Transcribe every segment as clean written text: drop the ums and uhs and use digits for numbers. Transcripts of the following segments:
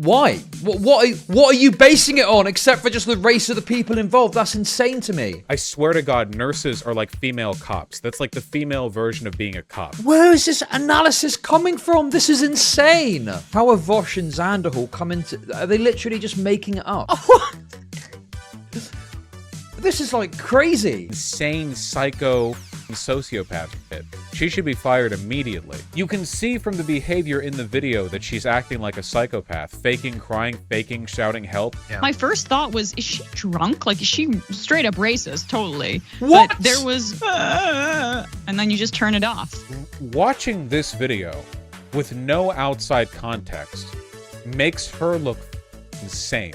Why? What are you basing it on except for just the race of the people involved? That's insane to me. I swear to God, nurses are like female cops. That's like the female version of being a cop. Where is this analysis coming from? This is insane. How are Vaush and Xanderhal come into... Are they literally just making it up? This is like crazy. Insane psycho sociopath shit. She should be fired immediately. You can see from the behavior in the video that she's acting like a psychopath. Faking, crying, faking, shouting help. Yeah. My first thought was, is she drunk? Like, is she straight up racist? Totally. What? But there was... and then you just turn it off. Watching this video with no outside context makes her look insane.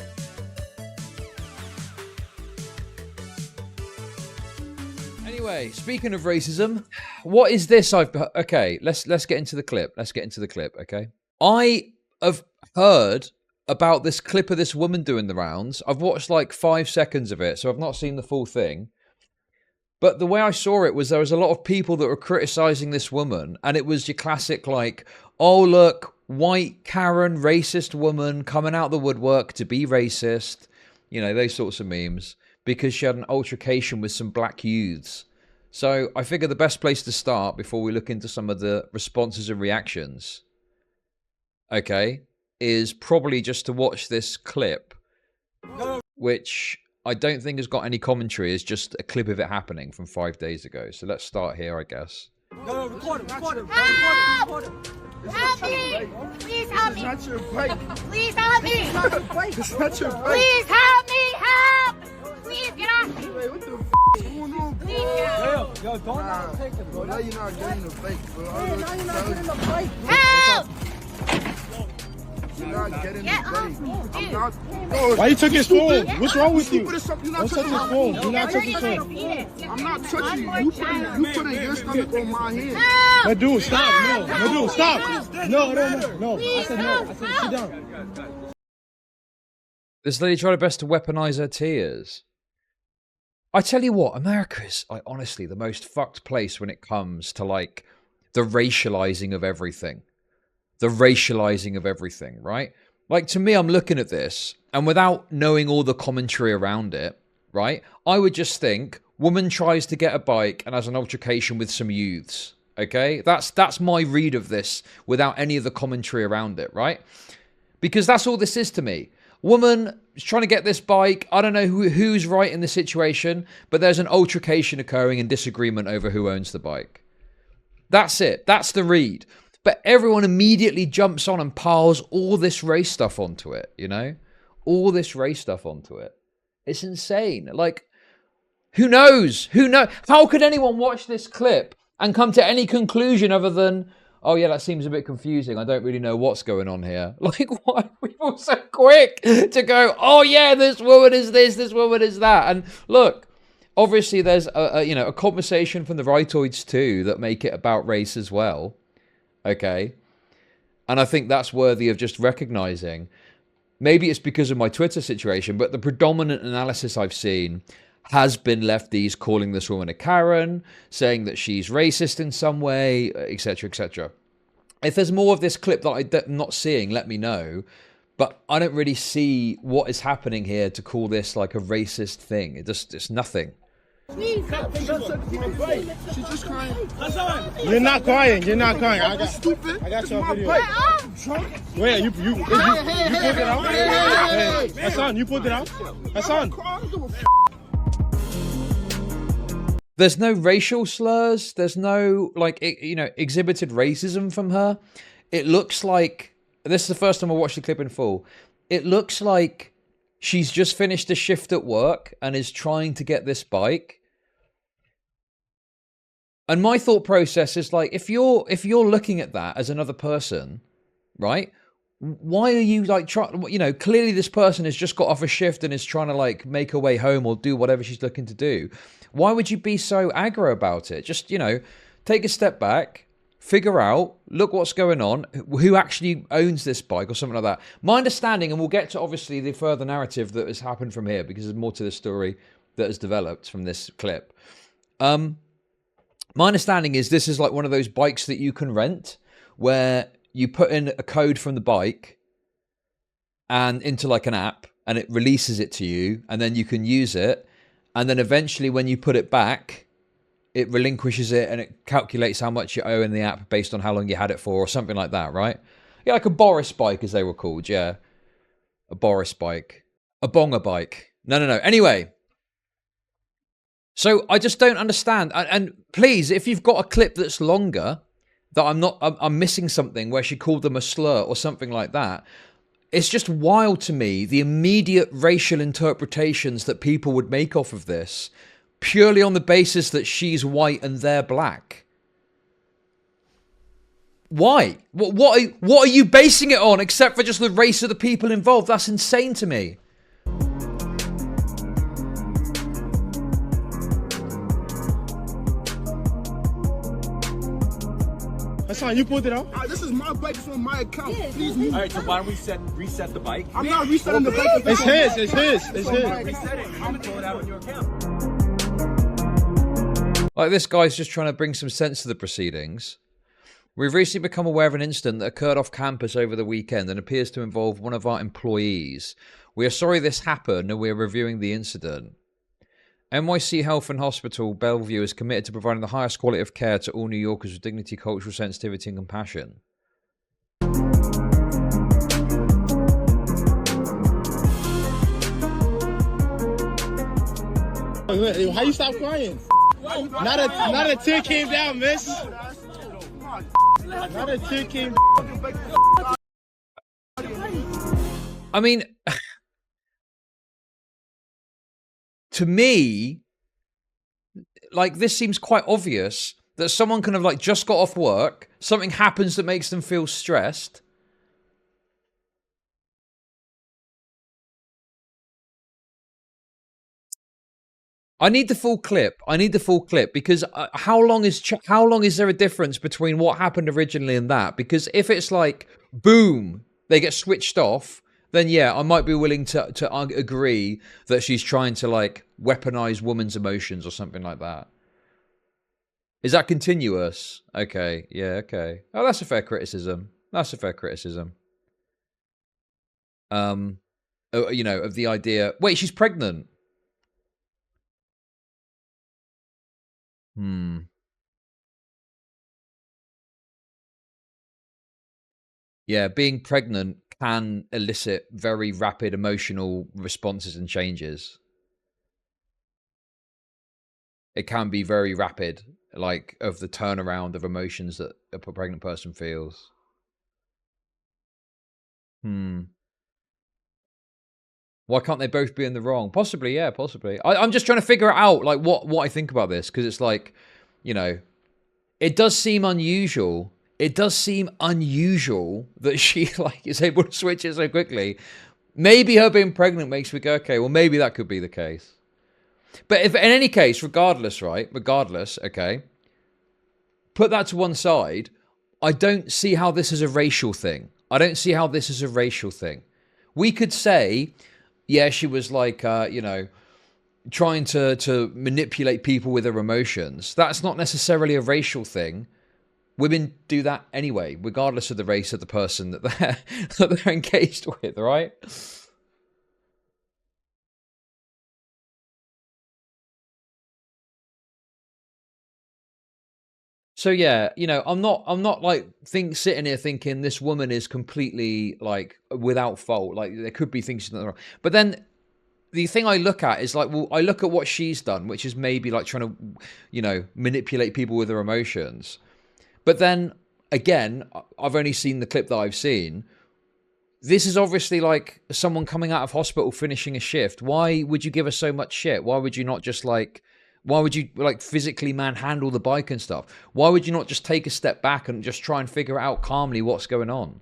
Anyway, speaking of racism, what is this okay, let's get into the clip. Let's get into the clip, okay? I have heard about this clip of this woman doing the rounds. I've watched like 5 seconds of it, so I've not seen the full thing. But the way I saw it was there was a lot of people that were criticizing this woman, and it was your classic like, oh look, white Karen, racist woman coming out the woodwork to be racist. You know, those sorts of memes. Because she had an altercation with some black youths. So I figure the best place to start before we look into some of the responses and reactions, okay, is probably just to watch this clip, which I don't think has got any commentary. It's just a clip of it happening from 5 days ago. So let's start here, I guess. Help! Help me! Please help me! It's not your break. Please help me! It's not your break. Please help me! Help! Please get off me! Wait, what the f is going on, bro? Please get off. Yo, don't not take it, bro. Now you're not getting the break, bro. Now you're not getting the break. Help! You're not getting Get the off break. me, I'm dude. not. Bro, Why you took his phone? What's wrong with you? You're not Don't touch touching his my phone. Do not touch his You're phone. gonna beat it. I'm not touching you. You putting your stomach on my hand. Help! No, dude, stop. No, dude, stop. No. I said no. I said sit down. This lady tried her best to weaponize her tears. I tell you what, America is, like, honestly, the most fucked place when it comes to, like, the racializing of everything. The racializing of everything, right? Like, to me, I'm looking at this, and without knowing all the commentary around it, right, I would just think, woman tries to get a bike and has an altercation with some youths, okay? That's my read of this, without any of the commentary around it, right? Because that's all this is to me. Woman is trying to get this bike. I don't know who's right in the situation, but there's an altercation occurring and disagreement over who owns the bike. That's it. That's the read. But everyone immediately jumps on and piles all this race stuff onto it, you know? All this race stuff onto it. It's insane. Like, who knows? Who knows? How could anyone watch this clip and come to any conclusion other than, oh yeah, that seems a bit confusing. I don't really know what's going on here. Like, why are people so quick to go, oh yeah, this woman is this woman is that? And look, obviously there's a conversation from the rightoids too that make it about race as well. Okay. And I think that's worthy of just recognizing. Maybe it's because of my Twitter situation, but the predominant analysis I've seen has been lefties calling this woman a Karen, saying that she's racist in some way, etc., etc. If there's more of this clip that I'm not seeing, let me know. But I don't really see what is happening here to call this like a racist thing. It's nothing. She's just crying. You're not crying. You're not crying. I got your video. Wait, you pulled it out? Hey, Hassan, you pulled it out? Hassan. There's no racial slurs. There's no, like, exhibited racism from her. It looks like, this is the first time I watched the clip in full. It looks like she's just finished a shift at work and is trying to get this bike. And my thought process is like, if you're looking at that as another person, right? Why are you like trying, clearly this person has just got off a shift and is trying to like make her way home or do whatever she's looking to do. Why would you be so aggro about it? Just, take a step back, figure out, look what's going on, who actually owns this bike or something like that. My understanding, and we'll get to obviously the further narrative that has happened from here because there's more to the story that has developed from this clip. My understanding is this is like one of those bikes that you can rent where you put in a code from the bike and into like an app, and it releases it to you, and then you can use it, and then eventually when you put it back, it relinquishes it and it calculates how much you owe in the app based on how long you had it for, or something like that, right? Yeah, like a Boris bike, as they were called. Yeah, a Boris bike, a Bonga bike. No. Anyway, so I just don't understand. And please, if you've got a clip that's longer, that I'm missing something where she called them a slur or something like that. It's just wild to me, the immediate racial interpretations that people would make off of this, purely on the basis that she's white and they're black. Why? What are you basing it on, except for just the race of the people involved? That's insane to me. Hassan, you pulled it out? This is my bike. It's on my account. Please move. All right, so why don't we reset the bike? I'm not resetting the bike. It's his. It's his. It's his. Reset it. I'm gonna pull it out on your account. Like, this guy's just trying to bring some sense to the proceedings. We've recently become aware of an incident that occurred off campus over the weekend and appears to involve one of our employees. We are sorry this happened and we are reviewing the incident. NYC Health and Hospital Bellevue is committed to providing the highest quality of care to all New Yorkers with dignity, cultural sensitivity and compassion. How you stop crying? Not a tear came down, miss. Not a tear came down. I mean, to me, like, this seems quite obvious that someone kind of like just got off work, something happens that makes them feel stressed. I need the full clip. I need the full clip because how long is there a difference between what happened originally and that? Because if it's like, boom, they get switched off, then yeah, I might be willing to agree that she's trying to like weaponize women's emotions or something like that. Is that continuous? Okay, yeah, okay. Oh, that's a fair criticism. That's a fair criticism. You know, of the idea. Wait, she's pregnant. Yeah, being pregnant can elicit very rapid emotional responses and changes. It can be very rapid, like, of the turnaround of emotions that a pregnant person feels. Why can't they both be in the wrong? Possibly, yeah, possibly. I'm just trying to figure out, like, what I think about this, because it's like, you know, it does seem unusual. It does seem unusual that she, like, is able to switch it so quickly. Maybe her being pregnant makes me go, okay, well, maybe that could be the case. But if, in any case, regardless, right? Regardless, okay, put that to one side. I don't see how this is a racial thing. I don't see how this is a racial thing. We could say, yeah, she was like, you know, trying to manipulate people with her emotions. That's not necessarily a racial thing. Women do that anyway, regardless of the race of the person that they're engaged with, right? So yeah, you know, I'm not like sitting here thinking this woman is completely like without fault. Like, there could be things she's not wrong. But then the thing I look at is like, well, I look at what she's done, which is maybe like trying to, you know, manipulate people with her emotions. But then again, I've only seen the clip that I've seen. This is obviously like someone coming out of hospital, finishing a shift. Why would you give her so much shit? Why would you not just like, why would you like physically manhandle the bike and stuff? Why would you not just take a step back and just try and figure out calmly what's going on?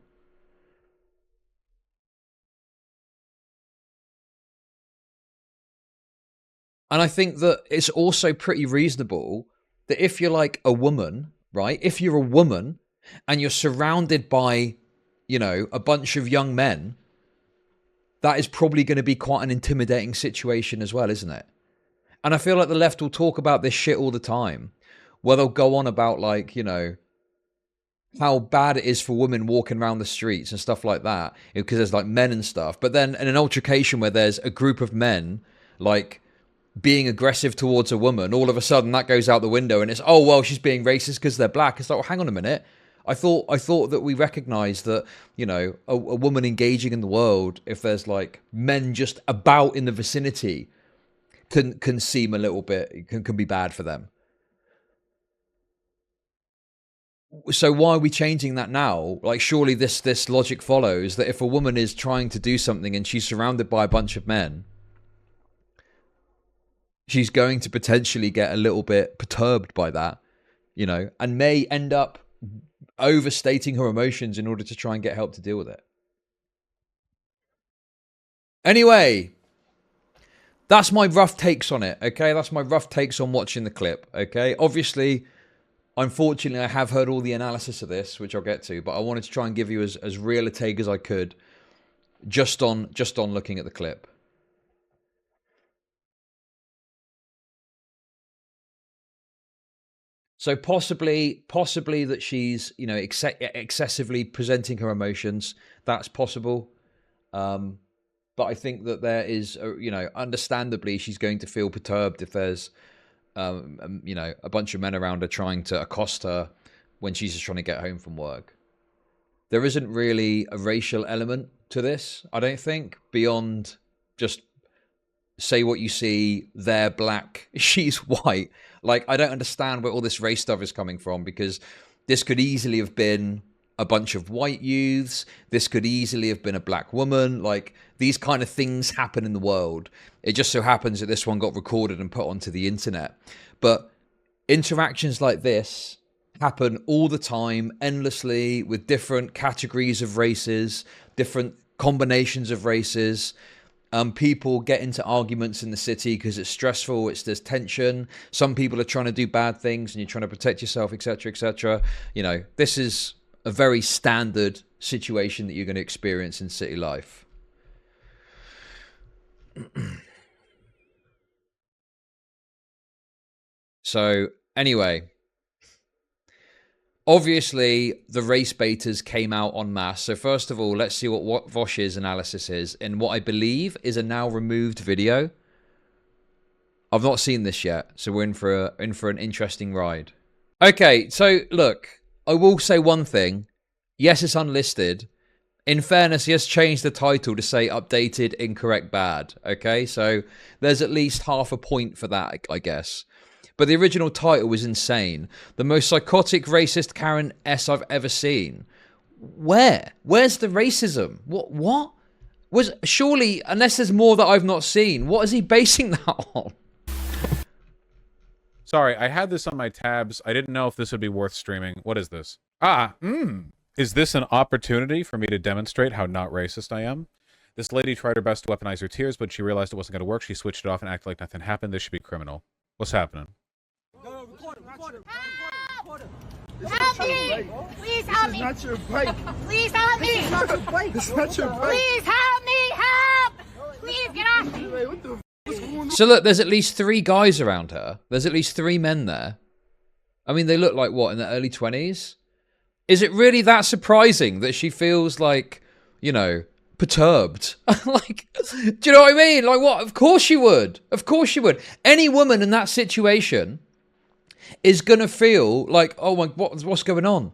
And I think that it's also pretty reasonable that if you're like a woman, right? If you're a woman and you're surrounded by, you know, a bunch of young men, that is probably going to be quite an intimidating situation as well, isn't it? And I feel like the left will talk about this shit all the time, where they'll go on about like, you know, how bad it is for women walking around the streets and stuff like that, because there's like men and stuff. But then in an altercation where there's a group of men like being aggressive towards a woman, all of a sudden that goes out the window and it's, oh well, she's being racist because they're black. It's like, well, hang on a minute. I thought that we recognized that, you know, a woman engaging in the world, if there's like men just about in the vicinity, can seem a little bit, can be bad for them. So why are we changing that now? Like, surely this logic follows that if a woman is trying to do something and she's surrounded by a bunch of men, she's going to potentially get a little bit perturbed by that, you know, and may end up overstating her emotions in order to try and get help to deal with it. Anyway, that's my rough takes on it, okay? That's my rough takes on watching the clip, okay? Obviously, unfortunately, I have heard all the analysis of this, which I'll get to, but I wanted to try and give you as real a take as I could just on looking at the clip. So possibly that she's, you know, excessively presenting her emotions. That's possible. But I think that there is, you know, understandably, she's going to feel perturbed if there's, you know, a bunch of men around her trying to accost her when she's just trying to get home from work. There isn't really a racial element to this, I don't think, beyond just say what you see, they're black, she's white. Like, I don't understand where all this race stuff is coming from, because this could easily have been a bunch of white youths. This could easily have been a black woman. Like, these kind of things happen in the world. It just so happens that this one got recorded and put onto the internet. But interactions like this happen all the time, endlessly, with different categories of races, different combinations of races. People get into arguments in the city because it's stressful, there's tension. Some people are trying to do bad things and you're trying to protect yourself, etc., etc. You know, this is a very standard situation that you're going to experience in city life. So, anyway, obviously, the race baiters came out en masse. So first of all, let's see what Vaush's analysis is in what I believe is a now removed video. I've not seen this yet, so we're in for an interesting ride. Okay, so look, I will say one thing. Yes, it's unlisted. In fairness, he has changed the title to say updated, incorrect, bad. Okay, so there's at least half a point for that, I guess. But the original title was insane. The most psychotic racist Karen S I've ever seen. Where's the racism? What? Was surely, unless there's more that I've not seen, what is he basing that on? Sorry, I had this on my tabs. I didn't know if this would be worth streaming. What is this? Is this an opportunity for me to demonstrate how not racist I am? This lady tried her best to weaponize her tears, but she realized it wasn't going to work. She switched it off and acted like nothing happened. This should be criminal. What's happening? Help me! Please help me! It's not your bike. Please help me! It's not your bike. It's not your bike. Please help me! Help! Please get off me! Hey, what the f is going on? So look, there's at least 3 guys around her. There's at least 3 men there. I mean, they look like, what, in their early 20s? Is it really that surprising that she feels like, you know, perturbed? Like, do you know what I mean? Like, what? Of course she would. Of course she would. Any woman in that situation is going to feel like, oh my, what's going on?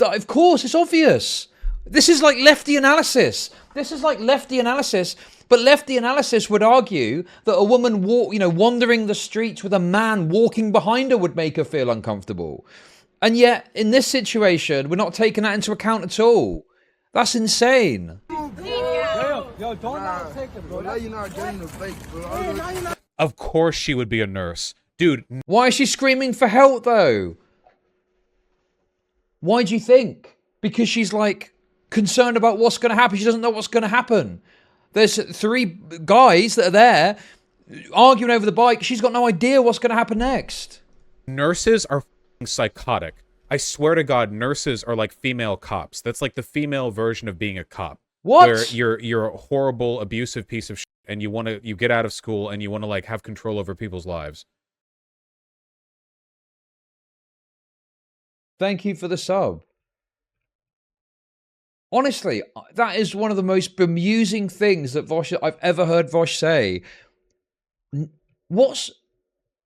Of course, it's obvious. This is like lefty analysis. This is like lefty analysis. But lefty analysis would argue that a woman wandering the streets with a man walking behind her would make her feel uncomfortable. And yet, in this situation, we're not taking that into account at all. That's insane. Yo, don't take it, bro. Now you're not getting the fake, bro. Of course she would be a nurse. Dude, Why is she screaming for help, though? Why do you think? Because she's, like, concerned about what's going to happen. She doesn't know what's going to happen. There's 3 guys that are there arguing over the bike. She's got no idea what's going to happen next. nurses are f***ing psychotic. I swear to God, nurses are like female cops. That's like the female version of being a cop. What? Where you're a horrible, abusive piece of shit, and you get out of school and you want to like have control over people's lives. Thank you for the sub. Honestly, that is one of the most bemusing things that I've ever heard Vaush say. What's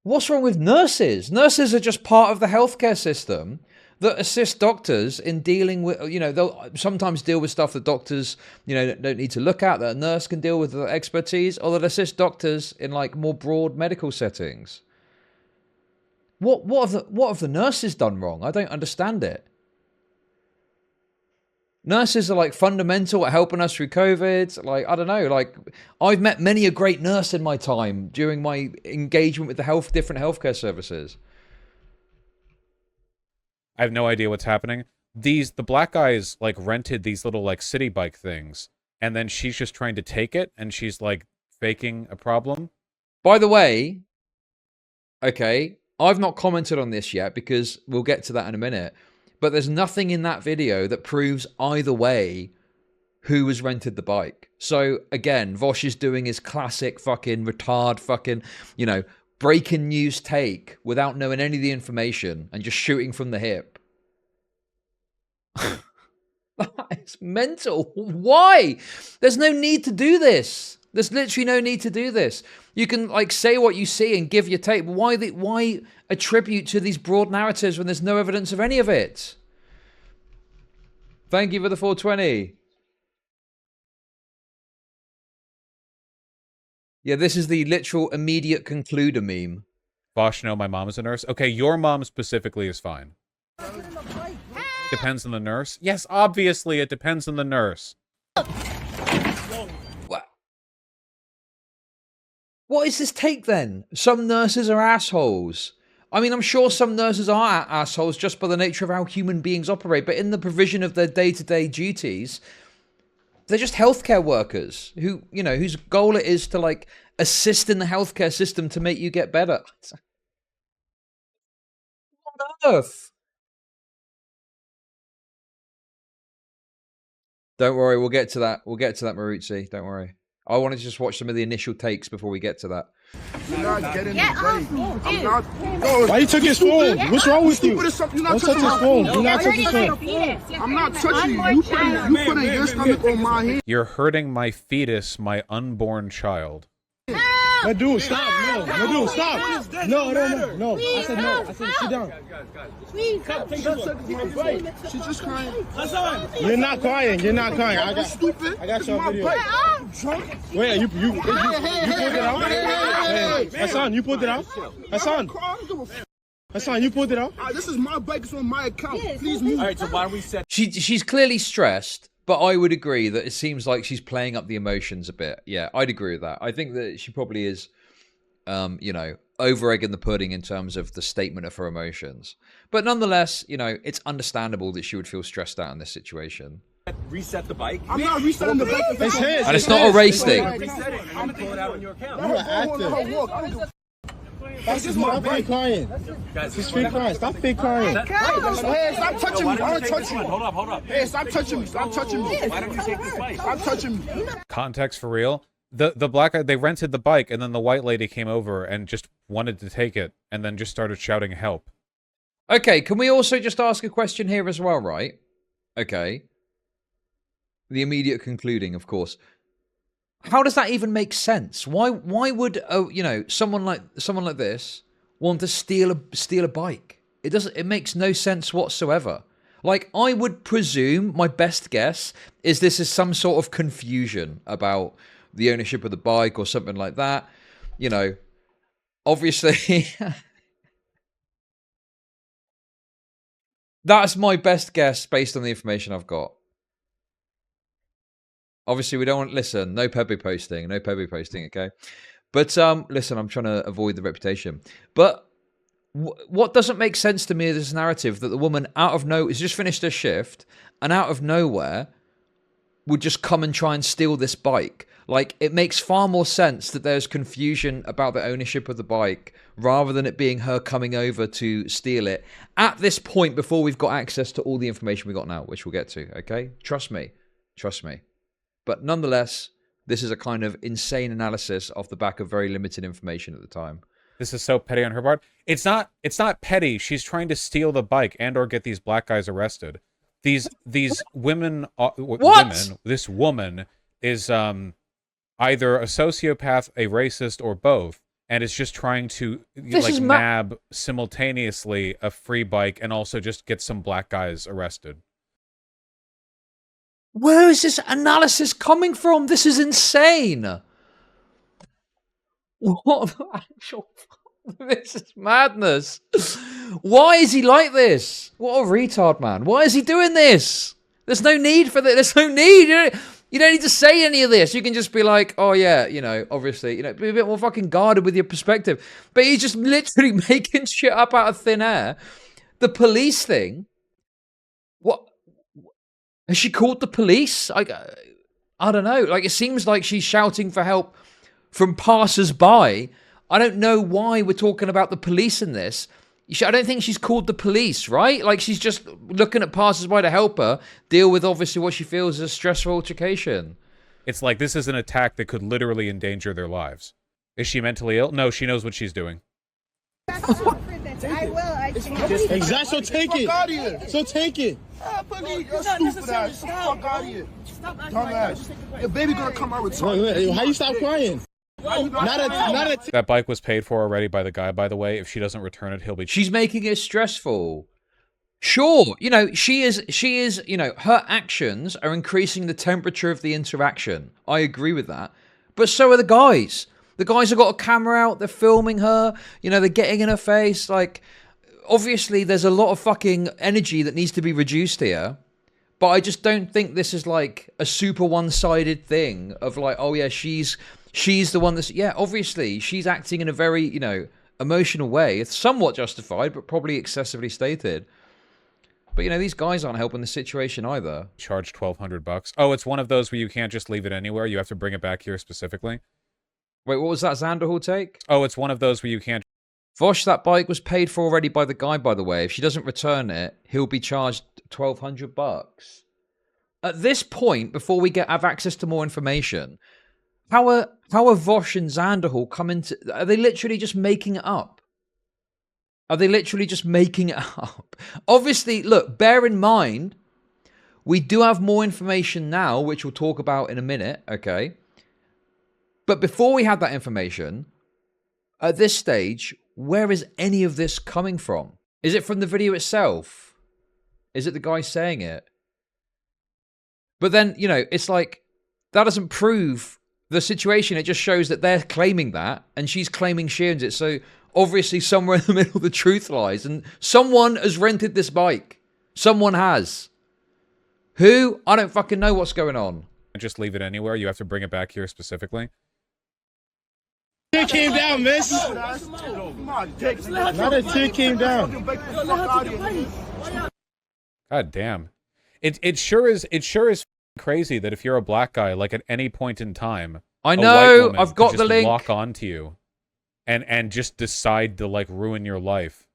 wrong with nurses? Nurses are just part of the healthcare system that assist doctors in dealing with, they'll sometimes deal with stuff that doctors, don't need to look at, that a nurse can deal with, the expertise, or that assist doctors in like more broad medical settings. What have the nurses done wrong? I don't understand it. Nurses are like fundamental at helping us through COVID. Like, I don't know, like I've met many a great nurse in my time during my engagement with the different healthcare services. I have no idea what's happening. The black guys like rented these little like city bike things, and then she's just trying to take it, and she's like faking a problem. By the way, okay, I've not commented on this yet because we'll get to that in a minute. But there's nothing in that video that proves either way who has rented the bike. So again, Vaush is doing his classic fucking retard fucking, breaking news take without knowing any of the information and just shooting from the hip. It's mental. Why? There's no need to do this. There's literally no need to do this. You can like say what you see and give your take. Why attribute to these broad narratives when there's no evidence of any of it? Thank you for the 420. Yeah, this is the literal immediate concluder meme. Vaush, no, my mom is a nurse. Okay, your mom specifically is fine. Depends on the nurse. Yes, obviously it depends on the nurse. What is this take then? Some nurses are assholes. I mean, I'm sure some nurses are assholes just by the nature of how human beings operate, but in the provision of their day-to-day duties, they're just healthcare workers who, whose goal it is to like assist in the healthcare system to make you get better. What on earth? Don't worry, we'll get to that. We'll get to that, Maruzzi. Don't worry. I wanted to just watch some of the initial takes before we get to that. You're not getting the I'm not. Why you took his phone? What's wrong with you? Don't touch his phone. Do not touch his phone. I'm not touching you. You putting your stomach on my hand. You're hurting my fetus, my unborn child. No, dude, stop. No, dude, stop. No. I said no. I said sit down. Please, she's just crying. You're not crying. I got you on video. I'm drunk. Wait, you pulled it out? Hey, Hassan, you pulled it out? Hassan, you pulled it out? This is my bike. It's on my account. Please move. All right, so why don't we set... She's clearly stressed, but I would agree that it seems like she's playing up the emotions a bit. Yeah, I'd agree with that. I think that she probably is, over-egging the pudding in terms of the statement of her emotions. But nonetheless, it's understandable that she would feel stressed out in this situation. Reset the bike? I'm not resetting the bike. It's his. And it's not a race thing. Reset it. I'm going to pull it out on your account. You're active. This is my fake crying. Guys, This is fake crying. Stop fake crying. Hey, stop touching me. I don't touch you. Hold up. Hey, stop touching me. Stop touching me. Why don't you take this bike? Stop touching me. Context for real. The black guy, they rented the bike, and then the white lady came over and just wanted to take it, and then just started shouting help. Okay, can we also just ask a question here as well, right? Okay. The immediate concluding, of course. How does that even make sense? Why would someone like this want to steal a bike? It makes no sense whatsoever. Like, I would presume, my best guess is this is some sort of confusion about the ownership of the bike or something like that. Obviously that's my best guess based on the information I've got. Obviously, we don't want... Listen, no Pepe posting, okay? But, listen, I'm trying to avoid the reputation. But what doesn't make sense to me is this narrative that the woman has just finished her shift and out of nowhere would just come and try and steal this bike. Like, it makes far more sense that there's confusion about the ownership of the bike rather than it being her coming over to steal it at this point before we've got access to all the information we got now, which we'll get to, okay? Trust me. But nonetheless, this is a kind of insane analysis off the back of very limited information at the time. This is so petty on her part. It's not petty. She's trying to steal the bike and or get these black guys arrested. these women, What? this woman is either a sociopath, a racist, or both, and is just trying to This like is nab simultaneously a free bike and also just get some black guys arrested. Where is this analysis coming from? This is insane. What the actual... This is madness. Why is he like this? What a retard, man. Why is he doing this? There's no need for that. There's no need. You don't need to say any of this. You can just be like, oh yeah, you know, obviously, you know, be a bit more fucking guarded with your perspective. But he's just literally making shit up out of thin air. The police thing. What? Has she called the police? I don't know. Like, it seems like she's shouting for help from passers-by. I don't know why we're talking about the police in this. I don't think she's called the police, right? Like, she's just looking at passers-by to help her deal with, obviously, what she feels is a stressful altercation. It's like this is an attack that could literally endanger their lives. Is she mentally ill? No, she knows what she's doing. I will. Exactly. So take it. So take it. Your baby gonna come out with Wait, how you stop crying? That bike was paid for already by the guy, by the way. If she doesn't return it, he'll be... She's making it stressful. Sure, you know, she is, you know, her actions are increasing the temperature of the interaction. I agree with that. But so are the guys. The guys have got a camera out, they're filming her, you know, they're getting in her face. Like, obviously, there's a lot of fucking energy that needs to be reduced here. But I just don't think this is like a super one-sided thing of like, oh yeah, she's the one that's... Yeah, obviously, she's acting in a very, you know, emotional way. It's somewhat justified, but probably excessively stated. But, you know, these guys aren't helping the situation either. Charge $1,200. Oh, it's one of those where you can't just leave it anywhere. You have to bring it back here specifically. Wait, what was that Xanderhal take? Oh, it's one of those where you can't... Vaush, that bike was paid for already by the guy, by the way. If she doesn't return it, he'll be charged $1,200. At this point, before we have access to more information, how are Vaush and Xanderhal coming to... Are they literally just making it up? Are they literally just making it up? Obviously, look, bear in mind, we do have more information now, which we'll talk about in a minute, okay? But before we had that information, at this stage, where is any of this coming from? Is it from the video itself? Is it the guy saying it? But then, you know, it's like, that doesn't prove the situation. It just shows that they're claiming that, and she's claiming she owns it. So, obviously, somewhere in the middle, the truth lies. And someone has rented this bike. Someone has. Who? I don't fucking know what's going on. just leave it anywhere. You have to bring it back here specifically. Tear came down, miss. Not a tear came down. God damn. It sure is crazy that if you're a black guy, like at any point in time, I a white know, woman I've could got just the link. lock onto you and just decide to like ruin your life.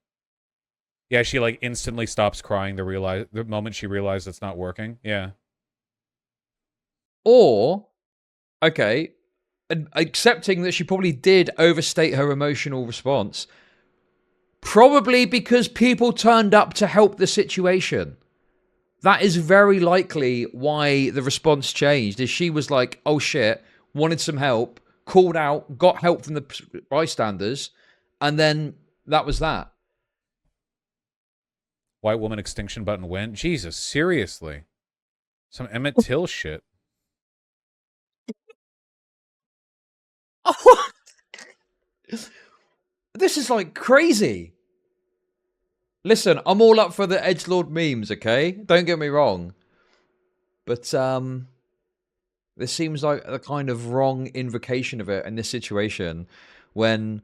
Yeah, she like instantly stops crying the moment she realizes it's not working. Yeah. Or, okay, accepting that she probably did overstate her emotional response, probably because people turned up to help the situation. That is very likely why the response changed, is she was like, oh shit, wanted some help, called out, got help from the bystanders, and then that was that. White woman extinction button win? Jesus, seriously. Some Emmett Till shit. This is like crazy. Listen, I'm all up for the edgelord memes, okay? Don't get me wrong. But this seems like a kind of wrong invocation of it in this situation when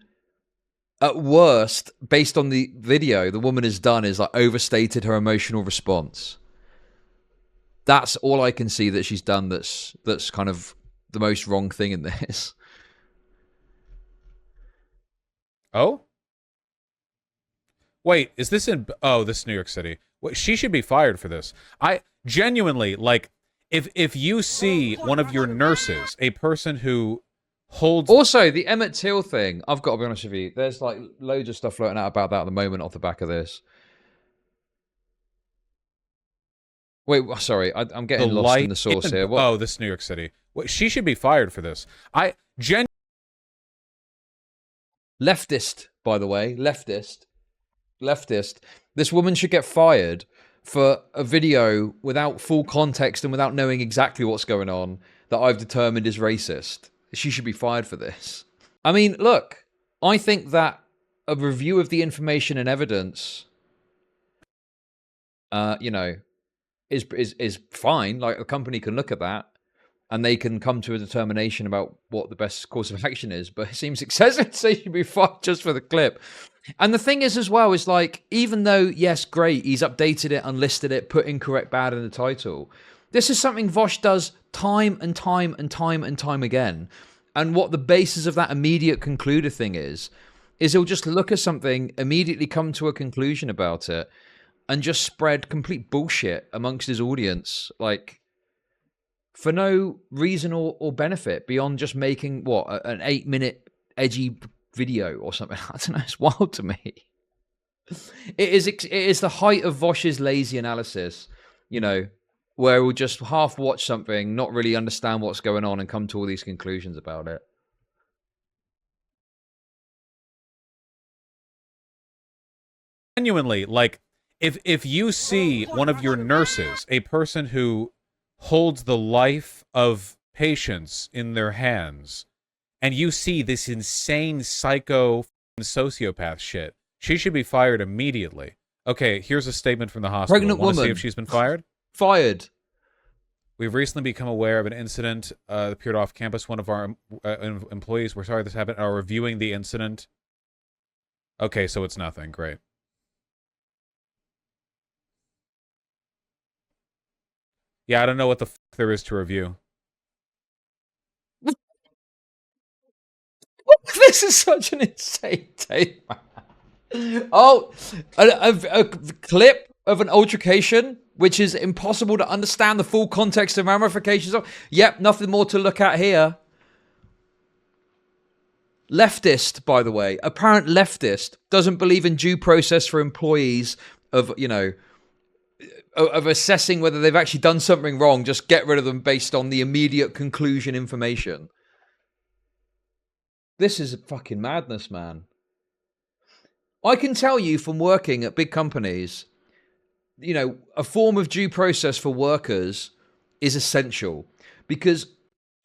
at worst, based on the video, the woman has done is like overstated her emotional response. That's all I can see that she's done that's kind of the most wrong thing in this. Oh? Wait, is this in... Oh, this is New York City. Wait, she should be fired for this. I genuinely, like, if you see one of your nurses, a person who holds... Also, the Emmett Till thing, I've got to be honest with you, there's like loads of stuff floating out about that at the moment off the back of this. Wait, sorry, I'm getting The lost light in the source in- here. What? Oh, this is New York City. Well, she should be fired for this. Leftist, by the way, leftist. This woman should get fired for a video without full context and without knowing exactly what's going on that I've determined is racist. She should be fired for this. I mean, look, I think that a review of the information and evidence, you know, is fine. Like, a company can look at that and they can come to a determination about what the best course of action is. But it seems excessive to say she'd be fired just for the clip. And the thing is as well, is like, even though, yes, great, he's updated it, unlisted it, put incorrect bad in the title, this is something Vaush does time and time and time and time again. And what the basis of that immediate concluder thing is he'll just look at something, immediately come to a conclusion about it, and just spread complete bullshit amongst his audience, like, for no reason or benefit beyond just making, what, an 8-minute edgy video or something. I don't know, it's wild to me. It is the height of Vaush's lazy analysis, you know, where we'll just half watch something, not really understand what's going on, and come to all these conclusions about it. Genuinely, like, if you see one of your nurses, a person who holds the life of patients in their hands, and you see this insane psycho sociopath shit, she should be fired immediately. Okay, here's a statement from the hospital. Pregnant Want to woman. see if she's been fired? Fired. We've recently become aware of an incident that appeared off campus. One of our employees, we're sorry this happened, are reviewing the incident. Okay, so it's nothing. Great. Yeah, I don't know what the fuck there is to review. This is such an insane take, man. Oh, a clip of an altercation, which is impossible to understand the full context and ramifications of. Yep, nothing more to look at here. Leftist, by the way, apparent leftist, doesn't believe in due process for employees of, you know, of assessing whether they've actually done something wrong. Just get rid of them based on the immediate conclusion information. This is fucking madness, man. I can tell you from working at big companies, you know, a form of due process for workers is essential, because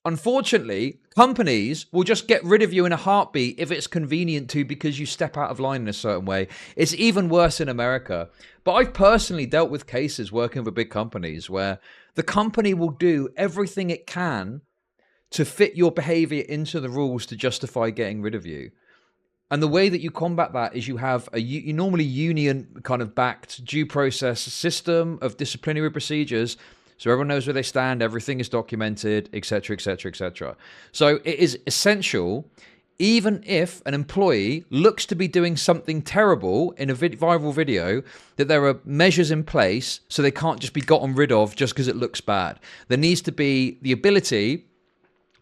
unfortunately, companies will just get rid of you in a heartbeat if it's convenient to, because you step out of line in a certain way. It's even worse in America. But I've personally dealt with cases working for big companies where the company will do everything it can to fit your behavior into the rules to justify getting rid of you. And the way that you combat that is you have a normally union kind of backed due process system of disciplinary procedures, so everyone knows where they stand, everything is documented, etc., etc., etc. So it is essential, even if an employee looks to be doing something terrible in a viral video, that there are measures in place so they can't just be gotten rid of just because it looks bad. There needs to be the ability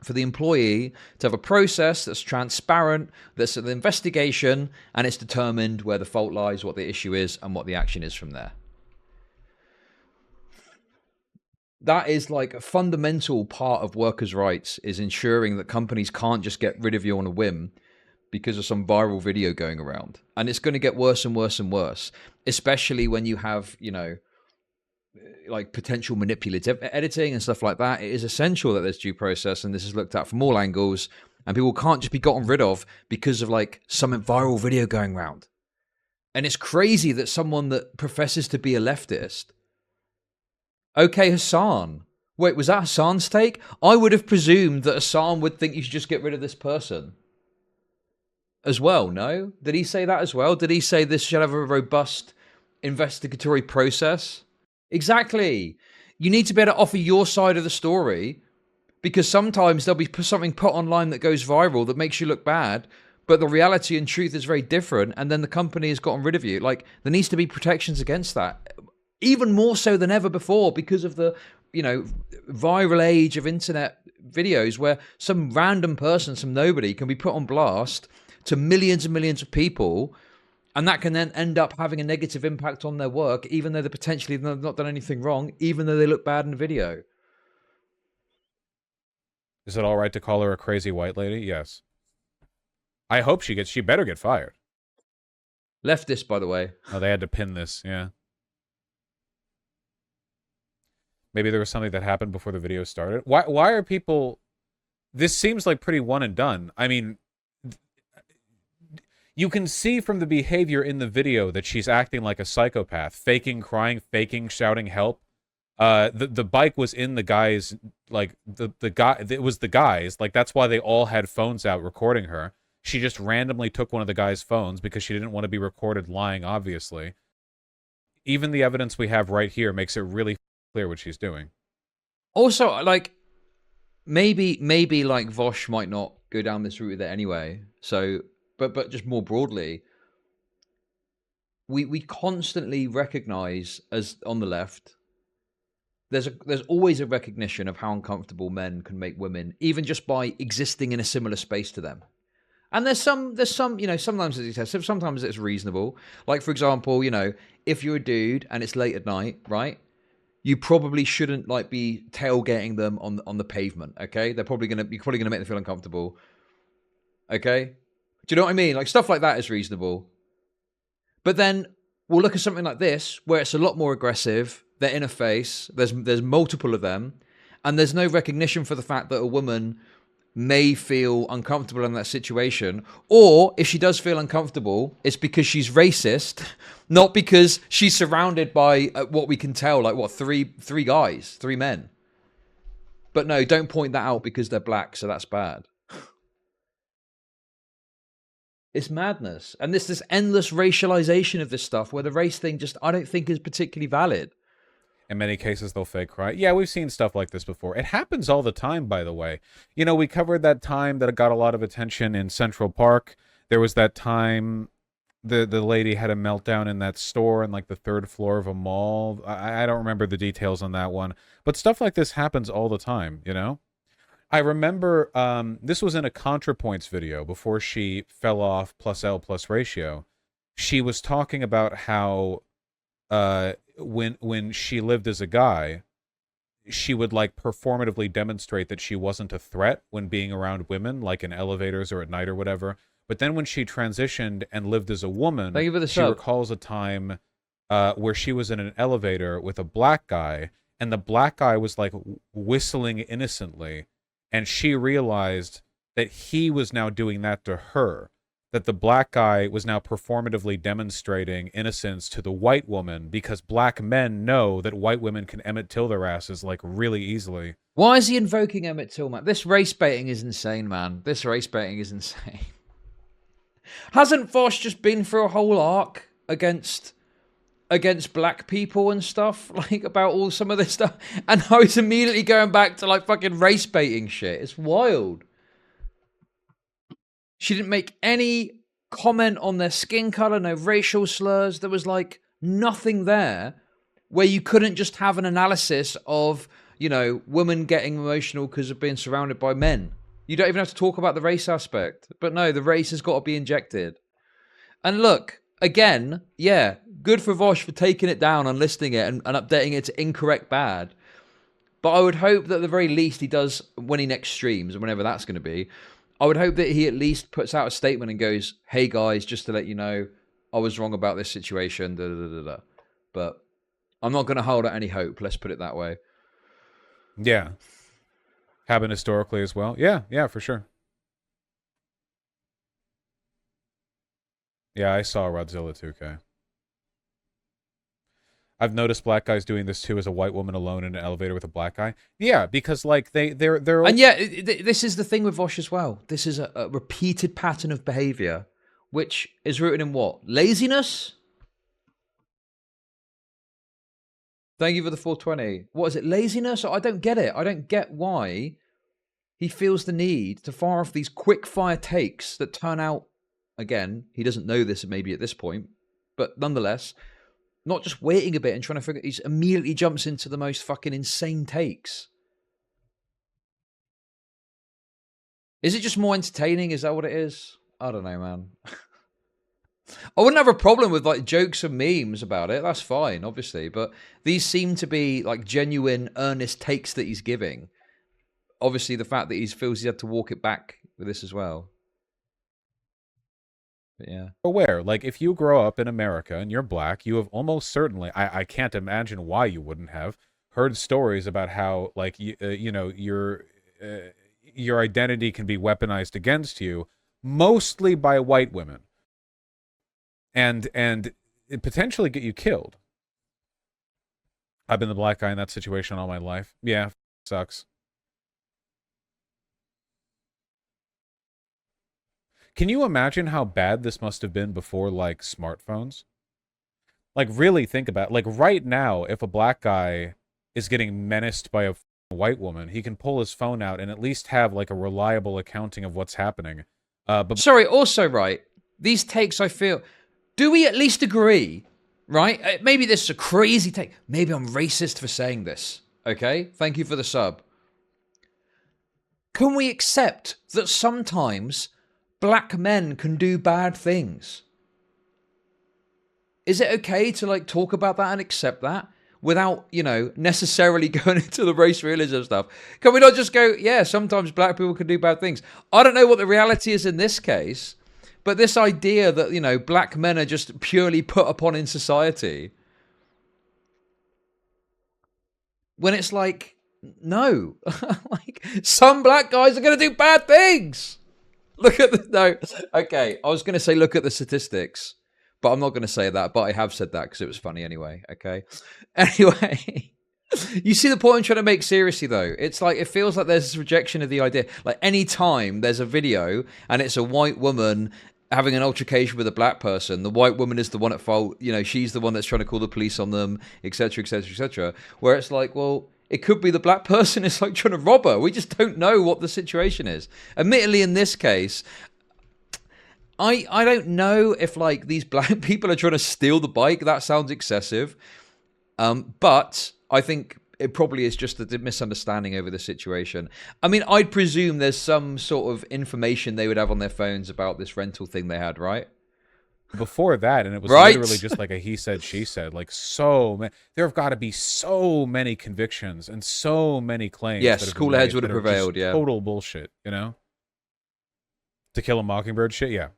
for the employee to have a process that's transparent, that's an investigation, and it's determined where the fault lies, what the issue is, and what the action is from there. That is like a fundamental part of workers' rights, is ensuring that companies can't just get rid of you on a whim because of some viral video going around. And it's going to get worse and worse and worse, especially when you have, you know, like potential manipulative editing and stuff like that. It is essential that there's due process, and this is looked at from all angles, and people can't just be gotten rid of because of like some viral video going around. And it's crazy that someone that professes to be a leftist, okay, Hassan, wait, was that Hassan's take? I would have presumed that Hassan would think you should just get rid of this person as well. No? Did he say that as well? Did he say this should have a robust investigatory process? Exactly. You need to be able to offer your side of the story, because sometimes there'll be something put online that goes viral that makes you look bad, but the reality and truth is very different, and then the company has gotten rid of you. Like, there needs to be protections against that, even more so than ever before, because of the, you know, viral age of internet videos where some random person, some nobody, can be put on blast to millions and millions of people, And that can then end up having a negative impact on their work, even though they potentially have not done anything wrong, even though they look bad in the video. Is it all right to call her a crazy white lady? Yes. I hope she better get fired. Leftist, by the way. Oh, they had to pin this, yeah. Maybe there was something that happened before the video started. Why are people... This seems like pretty one and done. I mean, you can see from the behavior in the video that she's acting like a psychopath. Faking crying, faking shouting help. The bike was in the guy's... Like, the guy... It was the guy's. Like, that's why they all had phones out recording her. She just randomly took one of the guy's phones because she didn't want to be recorded lying, obviously. Even the evidence we have right here makes it really clear what she's doing. Also, like, maybe like Vaush might not go down this route with it anyway. So, but just more broadly, we constantly recognize, as on the left, there's always a recognition of how uncomfortable men can make women, even just by existing in a similar space to them. And there's some, you know, sometimes it's excessive, sometimes it's reasonable. Like, for example, you know, if you're a dude and it's late at night, right? You probably shouldn't, like, be tailgating them on the pavement, okay? You're probably gonna make them feel uncomfortable, okay? Do you know what I mean? Like, stuff like that is reasonable. But then we'll look at something like this, where it's a lot more aggressive. They're in a face. There's multiple of them, and there's no recognition for the fact that a woman may feel uncomfortable in that situation, or if she does feel uncomfortable, it's because she's racist, not because she's surrounded by what we can tell, like what, three men. But no, don't point that out because they're black, so that's bad. It's madness, and this endless racialization of this stuff, where the race thing just I don't think is particularly valid. In many cases, they'll fake cry. Yeah, we've seen stuff like this before. It happens all the time, by the way. You know, we covered that time that got a lot of attention in Central Park. There was that time the lady had a meltdown in that store on, like, the 3rd floor of a mall. I don't remember the details on that one. But stuff like this happens all the time, you know? I remember this was in a ContraPoints video before she fell off +L + ratio. She was talking about how... when she lived as a guy, she would, like, performatively demonstrate that she wasn't a threat when being around women, like in elevators or at night or whatever. But then when she transitioned and lived as a woman, she recalls a time where she was in an elevator with a black guy, and the black guy was, like, whistling innocently, and she realized that he was now doing that to her. That the black guy was now performatively demonstrating innocence to the white woman because black men know that white women can Emmett Till their asses, like, really easily. Why is he invoking Emmett Till, man? This race baiting is insane, man. This race baiting is insane. Hasn't Vaush just been through a whole arc against black people and stuff, like, about all some of this stuff? And now he's immediately going back to, like, fucking race baiting shit. It's wild. She didn't make any comment on their skin color, no racial slurs. There was, like, nothing there where you couldn't just have an analysis of, you know, women getting emotional because of being surrounded by men. You don't even have to talk about the race aspect. But no, the race has got to be injected. And look, again, yeah, good for Vaush for taking it down and listing it and updating it to incorrect bad. But I would hope that at the very least he does, when he next streams, and whenever that's going to be, I would hope that he at least puts out a statement and goes, hey guys, just to let you know, I was wrong about this situation, da, da, da, da. But I'm not going to hold out any hope, let's put it that way. Yeah. Happened historically as well. Yeah, for sure. Yeah, I saw Rodzilla 2K. I've noticed black guys doing this too as a white woman alone in an elevator with a black guy. Yeah, because, like, they're and yeah, this is the thing with Vaush as well. This is a repeated pattern of behavior, which is rooted in what? Laziness? Thank you for the 420. What is it? Laziness? I don't get it. I don't get why he feels the need to fire off these quick fire takes that turn out, again, he doesn't know this maybe at this point, but nonetheless, not just waiting a bit and trying to figure, he immediately jumps into the most fucking insane takes. Is it just more entertaining? Is that what it is? I don't know, man. I wouldn't have a problem with like jokes and memes about it. That's fine, obviously. But these seem to be like genuine, earnest takes that he's giving. Obviously, the fact that he feels he had to walk it back with this as well. But yeah. Aware, like if you grow up in America and you're black, you have almost certainly, I can't imagine why you wouldn't have heard stories about how like you know your identity can be weaponized against you, mostly by white women, and it potentially get you killed. I've been the black guy in that situation all my life. Yeah, sucks. Can you imagine how bad this must have been before, like, smartphones? Like, really think about it. Like, right now, if a black guy is getting menaced by a white woman, he can pull his phone out and at least have, like, a reliable accounting of what's happening. But sorry, also, right, these takes, I feel... Do we at least agree, right? Maybe this is a crazy take. Maybe I'm racist for saying this, okay? Thank you for the sub. Can we accept that sometimes... black men can do bad things? Is it okay to like talk about that and accept that without, you know, necessarily going into the race realism stuff? Can we not just go, yeah, sometimes black people can do bad things? I don't know what the reality is in this case, but this idea that, you know, black men are just purely put upon in society, when it's like, no, like some black guys are going to do bad things. Look at the... No. Okay, I was going to say look at the statistics, but I'm not going to say that, but I have said that because it was funny anyway, okay? Anyway, you see the point I'm trying to make seriously, though? It's like, it feels like there's this rejection of the idea. Like, any time there's a video and it's a white woman having an altercation with a black person, the white woman is the one at fault, you know, she's the one that's trying to call the police on them, etc., etc., etc., where it's like, well... It could be the black person is like trying to rob her. We just don't know what the situation is. Admittedly, in this case, I don't know if like these black people are trying to steal the bike. That sounds excessive. But I think it probably is just a misunderstanding over the situation. I mean, I'd presume there's some sort of information they would have on their phones about this rental thing they had, right? before that, and it was Right? literally just like a he said, she said. Like, there have got to be so many convictions and so many claims. Yes, cooler heads would have prevailed, yeah. Total bullshit, you know? To Kill a Mockingbird shit, yeah.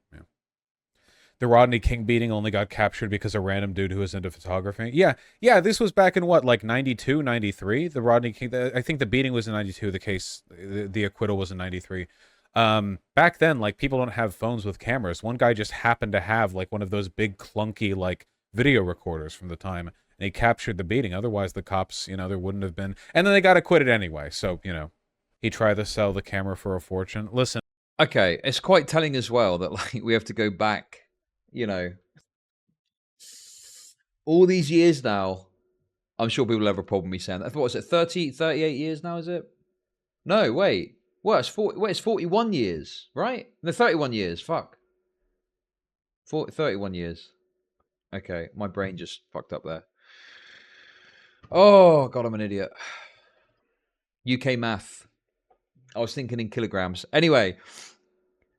The Rodney King beating only got captured because a random dude who was into photography. Yeah, this was back in what, like 92, 93? The Rodney King, I think the beating was in 92, the case, the acquittal was in 93. Back then, like, people don't have phones with cameras. One guy just happened to have like one of those big clunky like video recorders from the time, and he captured the beating. Otherwise the cops, there wouldn't have been, and then they got acquitted anyway. So, he tried to sell the camera for a fortune. Listen. Okay, it's quite telling as well that like we have to go back, all these years now. I'm sure people have a problem with me saying that. What was it, 38 years now, is it? No, wait. Well, it's 41 years, right? No, 31 years. Fuck. 31 years. Okay, my brain just fucked up there. Oh, God, I'm an idiot. UK math. I was thinking in kilograms. Anyway,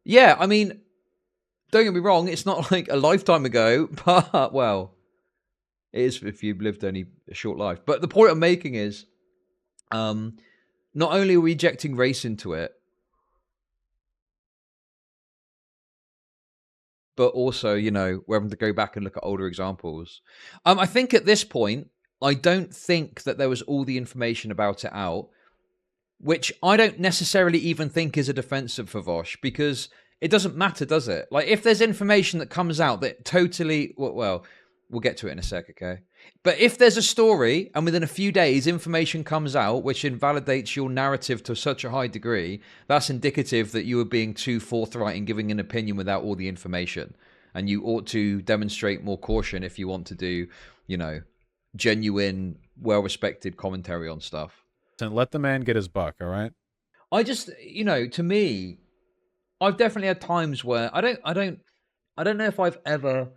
yeah, I mean, don't get me wrong, it's not like a lifetime ago, but, well, it is if you've lived only a short life. But the point I'm making is, not only are we injecting race into it, but also, we're having to go back and look at older examples. I think at this point, I don't think that there was all the information about it out, which I don't necessarily even think is a defense for Vaush, because it doesn't matter, does it? Like, if there's information that comes out that totally, well, we'll get to it in a sec, okay? But if there's a story, and within a few days, information comes out which invalidates your narrative to such a high degree, that's indicative that you are being too forthright in giving an opinion without all the information. And you ought to demonstrate more caution if you want to do, genuine, well-respected commentary on stuff. And let the man get his buck, all right? I just, to me, I've definitely had times where I don't know if I've ever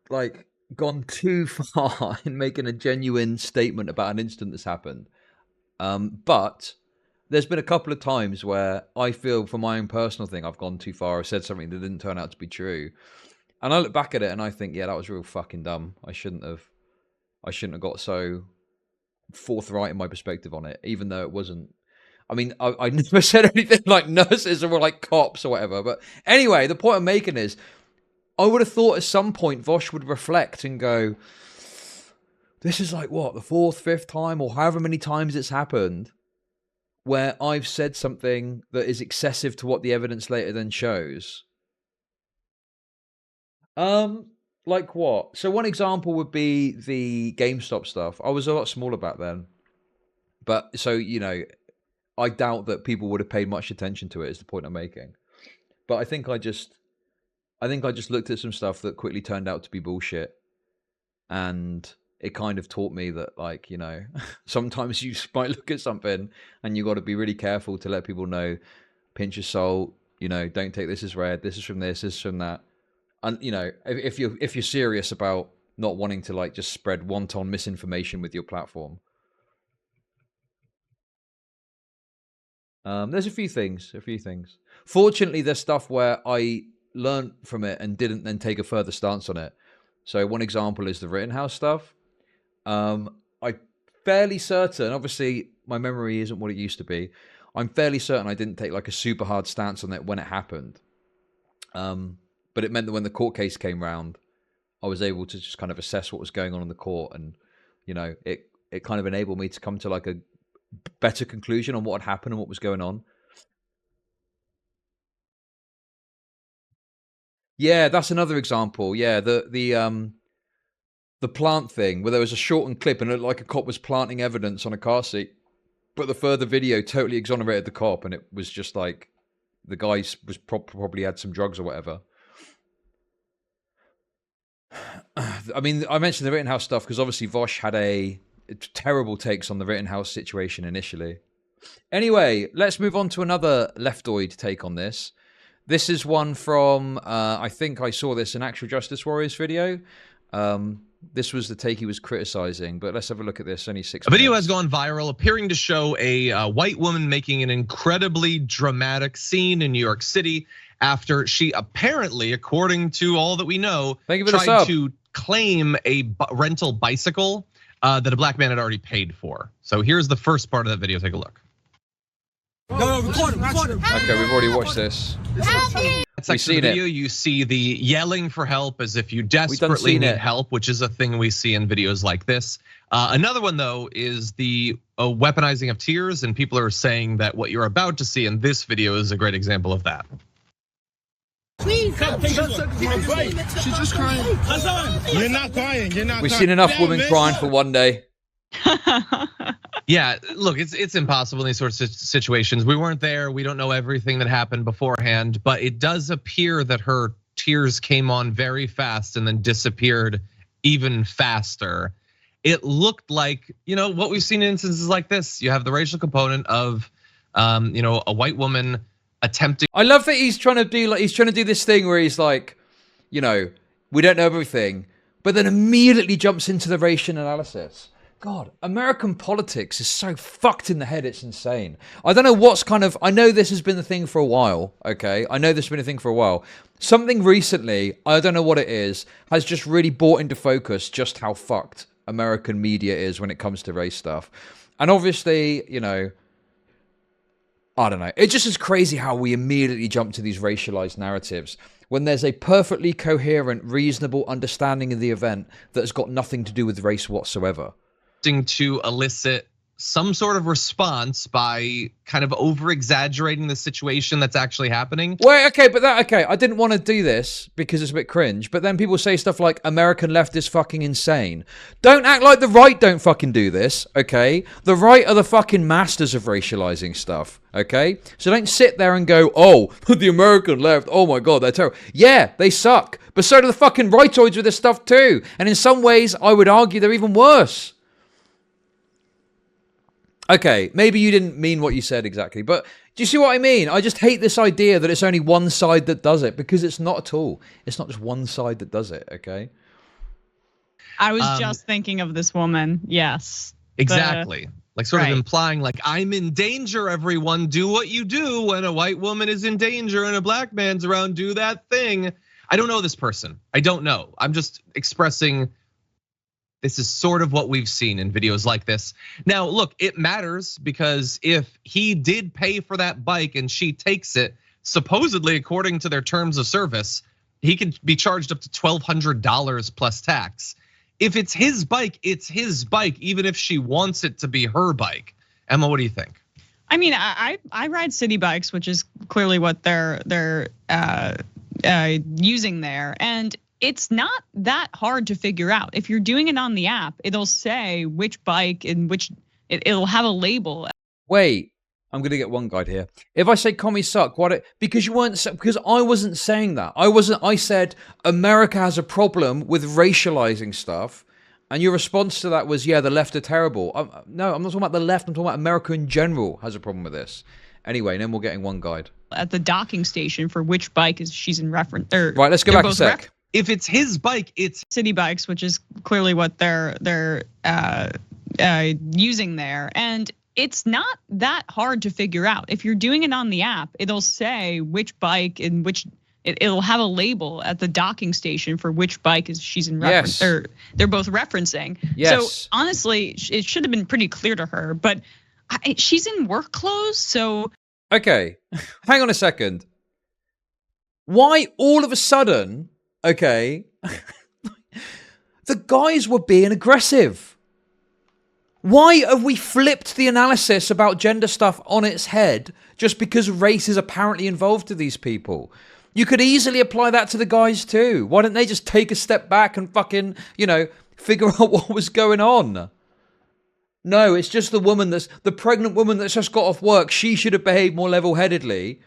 like gone too far in making a genuine statement about an incident that's happened. But there's been a couple of times where I feel, for my own personal thing, I've gone too far. I said something that didn't turn out to be true. And I look back at it and I think, yeah, that was real fucking dumb. I shouldn't have got so forthright in my perspective on it, even though it wasn't. I mean, I never said anything like nurses or like cops or whatever. But anyway, the point I'm making is, I would have thought at some point Vaush would reflect and go, this is like, what, the 4th, 5th time, or however many times it's happened, where I've said something that is excessive to what the evidence later then shows. Like what? So one example would be the GameStop stuff. I was a lot smaller back then. But, so, you know, I doubt that people would have paid much attention to it, is the point I'm making. But I think I just looked at some stuff that quickly turned out to be bullshit. And it kind of taught me that, like, you know, sometimes you might look at something and you got to be really careful to let people know, pinch of salt, you know, don't take this as read, this is from this is from that. And, you know, if you're serious about not wanting to, like, just spread wanton misinformation with your platform. There's a few things. Fortunately, there's stuff where I learned from it and didn't then take a further stance on it. So one example is the Rittenhouse stuff. I'm fairly certain, obviously my memory isn't what it used to be. I'm fairly certain I didn't take like a super hard stance on it when it happened. But it meant that when the court case came round, I was able to just kind of assess what was going on in the court. And, you know, it kind of enabled me to come to like a better conclusion on what had happened and what was going on. Yeah, that's another example. Yeah, the plant thing where there was a shortened clip and it looked like a cop was planting evidence on a car seat, but the further video totally exonerated the cop, and it was just like the guy was probably had some drugs or whatever. I mean, I mentioned the Rittenhouse stuff because obviously Vaush had terrible takes on the Rittenhouse situation initially. Anyway, let's move on to another leftoid take on this. This is one from, I think I saw this in Actual Justice Warriors video. This was the take he was criticizing, but let's have a look at this. Only 6 minutes. A video has gone viral appearing to show a white woman making an incredibly dramatic scene in New York City after she apparently, according to all that we know, tried to claim a rental bicycle that a black man had already paid for. So here's the first part of that video. Take a look. No, record him. Okay, we've already watched this. That section of the video, you see the yelling for help as if you desperately need help, which is a thing we see in videos like this. Another one, though, is the weaponizing of tears, and people are saying that what you're about to see in this video is a great example of that. Please, she's just crying. You're not crying. We've seen enough women crying for one day. Yeah, look, it's impossible in these sorts of situations. We weren't there. We don't know everything that happened beforehand, but it does appear that her tears came on very fast and then disappeared even faster. It looked like, you know, what we've seen in instances like this. You have the racial component of, you know, a white woman attempting. I love that he's trying to do this thing where he's like, you know, we don't know everything, but then immediately jumps into the racial analysis. God, American politics is so fucked in the head, it's insane. I don't know what's I know this has been the thing for a while, okay? I know this has been a thing for a while. Something recently, I don't know what it is, has just really brought into focus just how fucked American media is when it comes to race stuff. And obviously, you know, I don't know. It just is crazy how we immediately jump to these racialized narratives when there's a perfectly coherent, reasonable understanding of the event that has got nothing to do with race whatsoever. To elicit some sort of response by kind of over exaggerating the situation that's actually happening. Well, okay, I didn't want to do this because it's a bit cringe, but then people say stuff like American left is fucking insane. Don't act like the right don't fucking do this, okay? The right are the fucking masters of racializing stuff, okay? So don't sit there and go, oh, the American left, oh my God, they're terrible. Yeah, they suck, but so do the fucking rightoids with this stuff too. And in some ways, I would argue they're even worse. Okay, maybe you didn't mean what you said exactly, but do you see what I mean? I just hate this idea that it's only one side that does it, because it's not at all. It's not just one side that does it, okay? I was just thinking of this woman, yes. Exactly. Like sort of implying like, I'm in danger, everyone. Do what you do when a white woman is in danger and a black man's around, do that thing. I don't know this person. I don't know. I'm just expressing this is sort of what we've seen in videos like this. Now, look, it matters because if he did pay for that bike and she takes it, supposedly according to their terms of service, he could be charged up to $1,200 plus tax. If it's his bike, even if she wants it to be her bike. Emma, what do you think? I mean, I ride city bikes, which is clearly what they're using there, and it's not that hard to figure out. If you're doing it on the app, it'll say which bike and which it'll have a label. Wait, I'm gonna get one guide here. If I say commies suck, because I wasn't saying that. I said America has a problem with racializing stuff. And your response to that was, yeah, the left are terrible. No, I'm not talking about the left. I'm talking about America in general has a problem with this. Anyway, then we're getting one guide. At the docking station for which bike she's in reference. Right, let's go back a sec. If it's his bike, it's city bikes, which is clearly what they're using there. And it's not that hard to figure out. If you're doing it on the app, it'll say which bike and which it'll have a label at the docking station for which bike she's in reference, or they're both referencing. Yes. So honestly, it should have been pretty clear to her, but she's in work clothes, so. Okay, hang on a second. Why all of a sudden, okay, the guys were being aggressive? Why have we flipped the analysis about gender stuff on its head just because race is apparently involved to these people? You could easily apply that to the guys too. Why don't they just take a step back and fucking, figure out what was going on? No, it's just the pregnant woman that's just got off work. She should have behaved more level-headedly,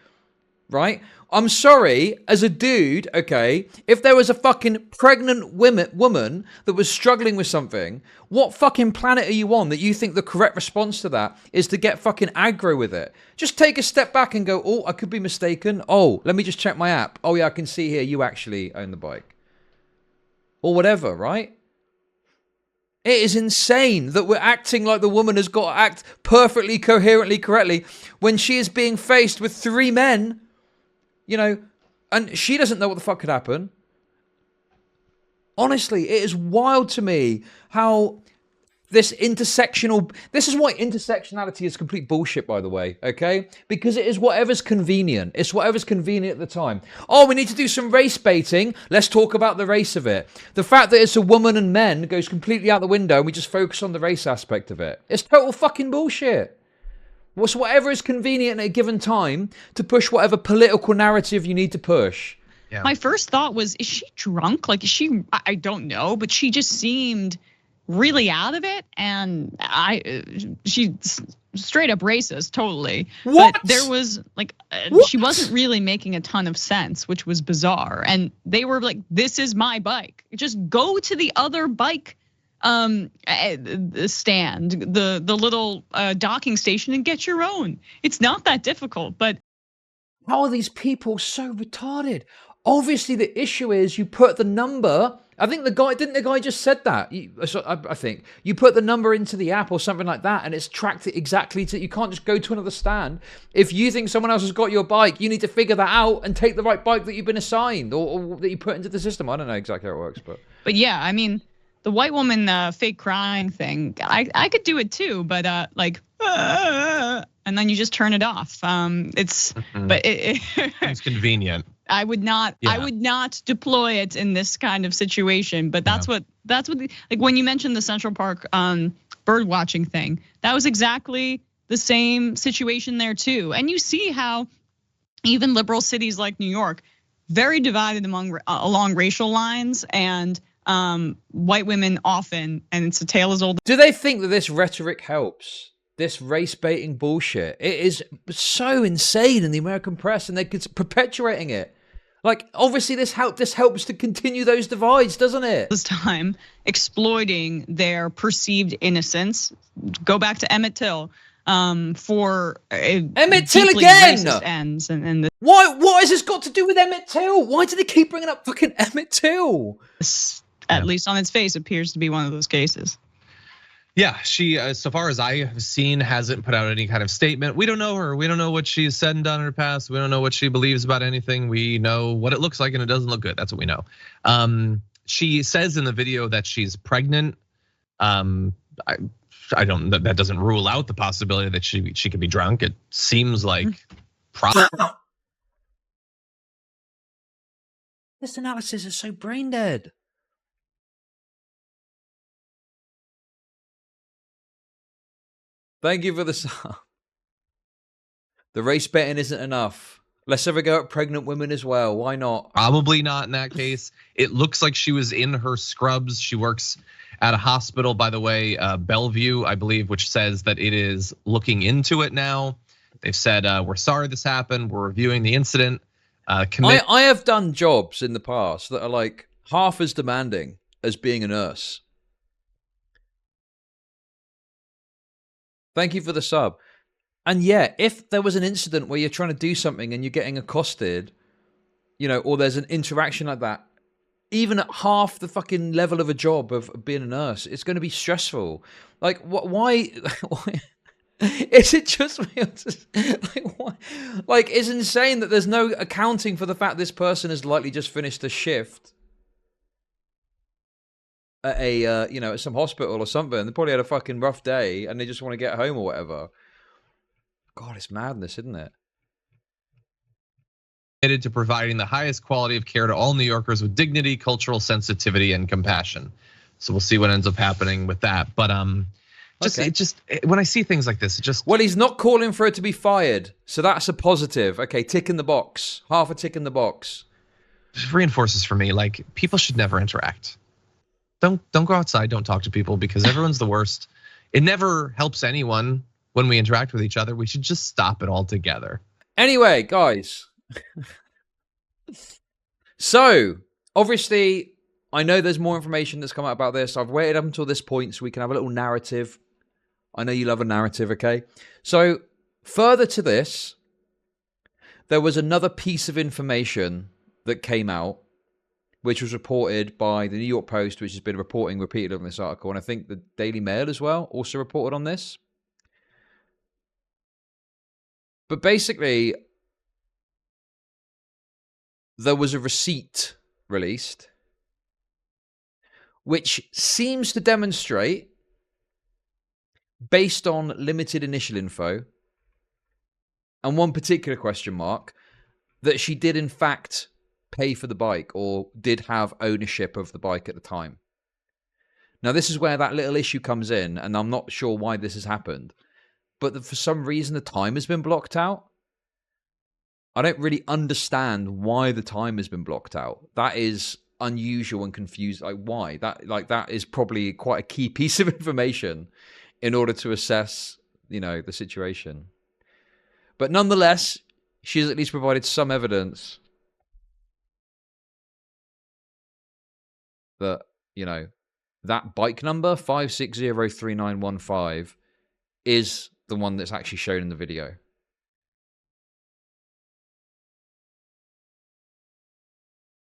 right? I'm sorry, as a dude, okay, if there was a fucking pregnant woman that was struggling with something, what fucking planet are you on that you think the correct response to that is to get fucking aggro with it? Just take a step back and go, oh, I could be mistaken. Oh, let me just check my app. Oh yeah, I can see here you actually own the bike. Or whatever, right? It is insane that we're acting like the woman has got to act perfectly, coherently, correctly when she is being faced with 3 men. And she doesn't know what the fuck could happen. Honestly, it is wild to me how this is why intersectionality is complete bullshit, by the way, okay? Because it is whatever's convenient. It's whatever's convenient at the time. Oh, we need to do some race baiting. Let's talk about the race of it. The fact that it's a woman and men goes completely out the window and we just focus on the race aspect of it. It's total fucking bullshit. What's whatever is convenient at a given time to push whatever political narrative you need to push. Yeah. My first thought was, is she drunk? Like, I don't know, but she just seemed really out of it. And she's straight up racist, totally. What? But there was she wasn't really making a ton of sense, which was bizarre. And they were like, this is my bike. Just go to the other bike stand, the little docking station and get your own. It's not that difficult, but how are these people so retarded? Obviously the issue is you put the number, I think the guy just said that. I think you put the number into the app or something like that and it's tracked it exactly to, you can't just go to another stand. If you think someone else has got your bike, you need to figure that out and take the right bike that you've been assigned or that you put into the system. I don't know exactly how it works, but yeah, I mean, the white woman fake crying thing, I could do it too, but and then you just turn it off. It's but it's convenient. I would not deploy it in this kind of situation. But that's what like when you mentioned the Central Park bird watching thing, that was exactly the same situation there too. And you see how even liberal cities like New York, very divided along racial lines, and white women often, and it's a tale as old. Do they think that this rhetoric helps? This race baiting bullshit. It is so insane in the American press, and they're perpetuating it. Like, obviously this helps to continue those divides, doesn't it? This time exploiting their perceived innocence. Go back to Emmett Till for Emmett Till again. Ends and why? What has this got to do with Emmett Till? Why do they keep bringing up fucking Emmett Till? At least on its face, appears to be one of those cases. Yeah, she, so far as I have seen, hasn't put out any kind of statement. We don't know her. We don't know what she's said and done in her past. We don't know what she believes about anything. We know what it looks like, and it doesn't look good. That's what we know. She says in the video that she's pregnant. I don't. That doesn't rule out the possibility that she could be drunk. It seems like This analysis is so brain dead. Thank you for the sub. The race betting isn't enough. Let's have a go at pregnant women as well. Why not? Probably not in that case. It looks like she was in her scrubs. She works at a hospital, by the way, Bellevue, I believe, which says that it is looking into it now. They've said, we're sorry this happened. We're reviewing the incident. I have done jobs in the past that are like half as demanding as being a nurse. Thank you for the sub. And yeah, if there was an incident where you're trying to do something and you're getting accosted, or there's an interaction like that, even at half the fucking level of a job of being a nurse, it's going to be stressful. Like, why is it just like, why? Like, it's insane that there's no accounting for the fact this person has likely just finished a shift at at some hospital or something. They probably had a fucking rough day and they just want to get home or whatever. God, it's madness, isn't it? Committed to providing the highest quality of care to all New Yorkers with dignity, cultural sensitivity, and compassion. So we'll see what ends up happening with that. But when I see things like this, well, he's not calling for her to be fired, so that's a positive. Okay, tick in the box, half a tick in the box. Reinforces for me, like, people should never interact. Don't go outside. Don't talk to people because everyone's the worst. It never helps anyone when we interact with each other. We should just stop it altogether. Anyway, guys. So, obviously, I know there's more information that's come out about this. I've waited up until this point so we can have a little narrative. I know you love a narrative, okay? So, further to this, there was another piece of information that came out, which was reported by the New York Post, which has been reporting repeatedly on this article, and I think the Daily Mail as well also reported on this. But basically, there was a receipt released, which seems to demonstrate, based on limited initial info, and one particular question mark, that she did in fact pay for the bike or did have ownership of the bike at the time. Now, this is where that little issue comes in, and I'm not sure why this has happened, but for some reason the time has been blocked out. I don't really understand why the time has been blocked out. That is unusual and confused. Like, why? That is probably quite a key piece of information in order to assess, the situation. But nonetheless, she's at least provided some evidence that, that bike number 5603915 is the one that's actually shown in the video.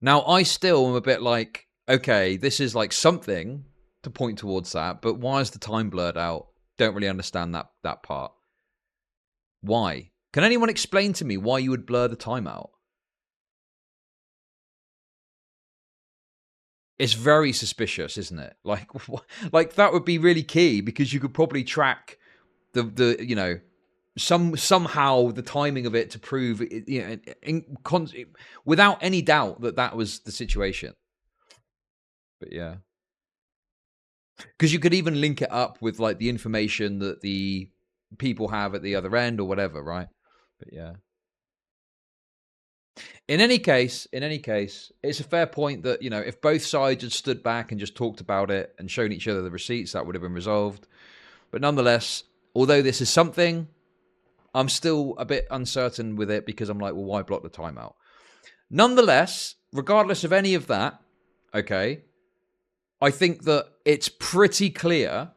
Now, I still am a bit like, okay, this is like something to point towards that, but why is the time blurred out? Don't really understand that part. Why? Can anyone explain to me why you would blur the time out? It's very suspicious, isn't it? Like that would be really key because you could probably track the somehow the timing of it to prove without any doubt that was the situation. But yeah, because you could even link it up with like the information that the people have at the other end or whatever, right? But yeah. In any case, it's a fair point that, if both sides had stood back and just talked about it and shown each other the receipts, that would have been resolved. But nonetheless, although this is something, I'm still a bit uncertain with it because I'm like, well, why block the timeout? Nonetheless, regardless of any of that, okay, I think that it's pretty clear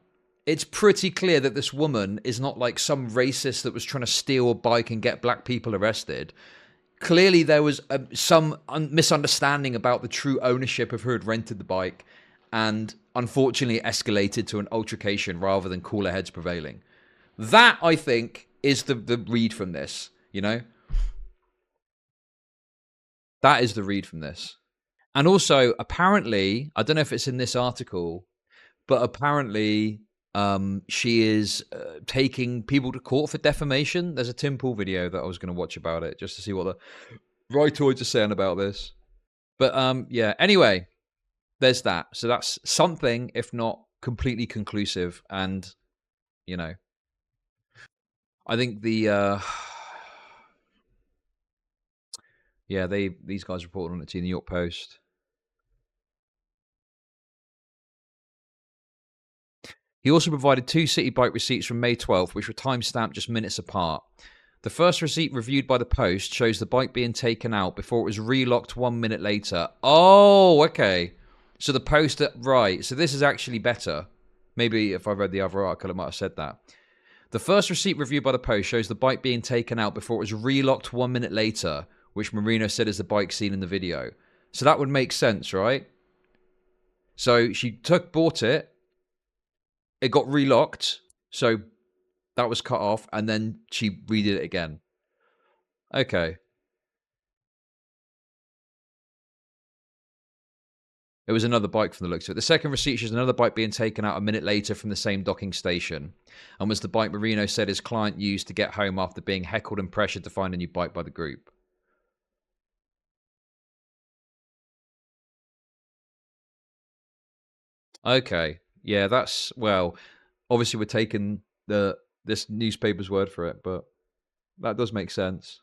that this woman is not like some racist that was trying to steal a bike and get black people arrested. Clearly, there was some misunderstanding about the true ownership of who had rented the bike, and unfortunately escalated to an altercation rather than cooler heads prevailing. That, I think, is the read from this, you know? That is the read from this. And also, apparently, I don't know if it's in this article, but apparently she is taking people to court for defamation. There's a Tim Pool video that I was going to watch about it just to see what the rightoids are saying about this. But yeah, anyway, there's that. So that's something, if not completely conclusive. And, you know, I think the... yeah, these guys reported on it to the New York Post. He also provided 2 city bike receipts from May 12th, which were time-stamped just minutes apart. The first receipt reviewed by the Post shows the bike being taken out before it was relocked 1 minute later. Oh, okay. So the Post... right, so this is actually better. Maybe if I read the other article, I might have said that. The first receipt reviewed by the Post shows the bike being taken out before it was relocked 1 minute later, which Marino said is the bike seen in the video. So that would make sense, right? So she bought it. It got relocked, so that was cut off, and then she redid it again. Okay. It was another bike from the looks of it. The second receipt shows another bike being taken out a minute later from the same docking station, and was the bike Marino said his client used to get home after being heckled and pressured to find a new bike by the group. Okay. Yeah, that's, well, obviously we're taking this newspaper's word for it, but that does make sense.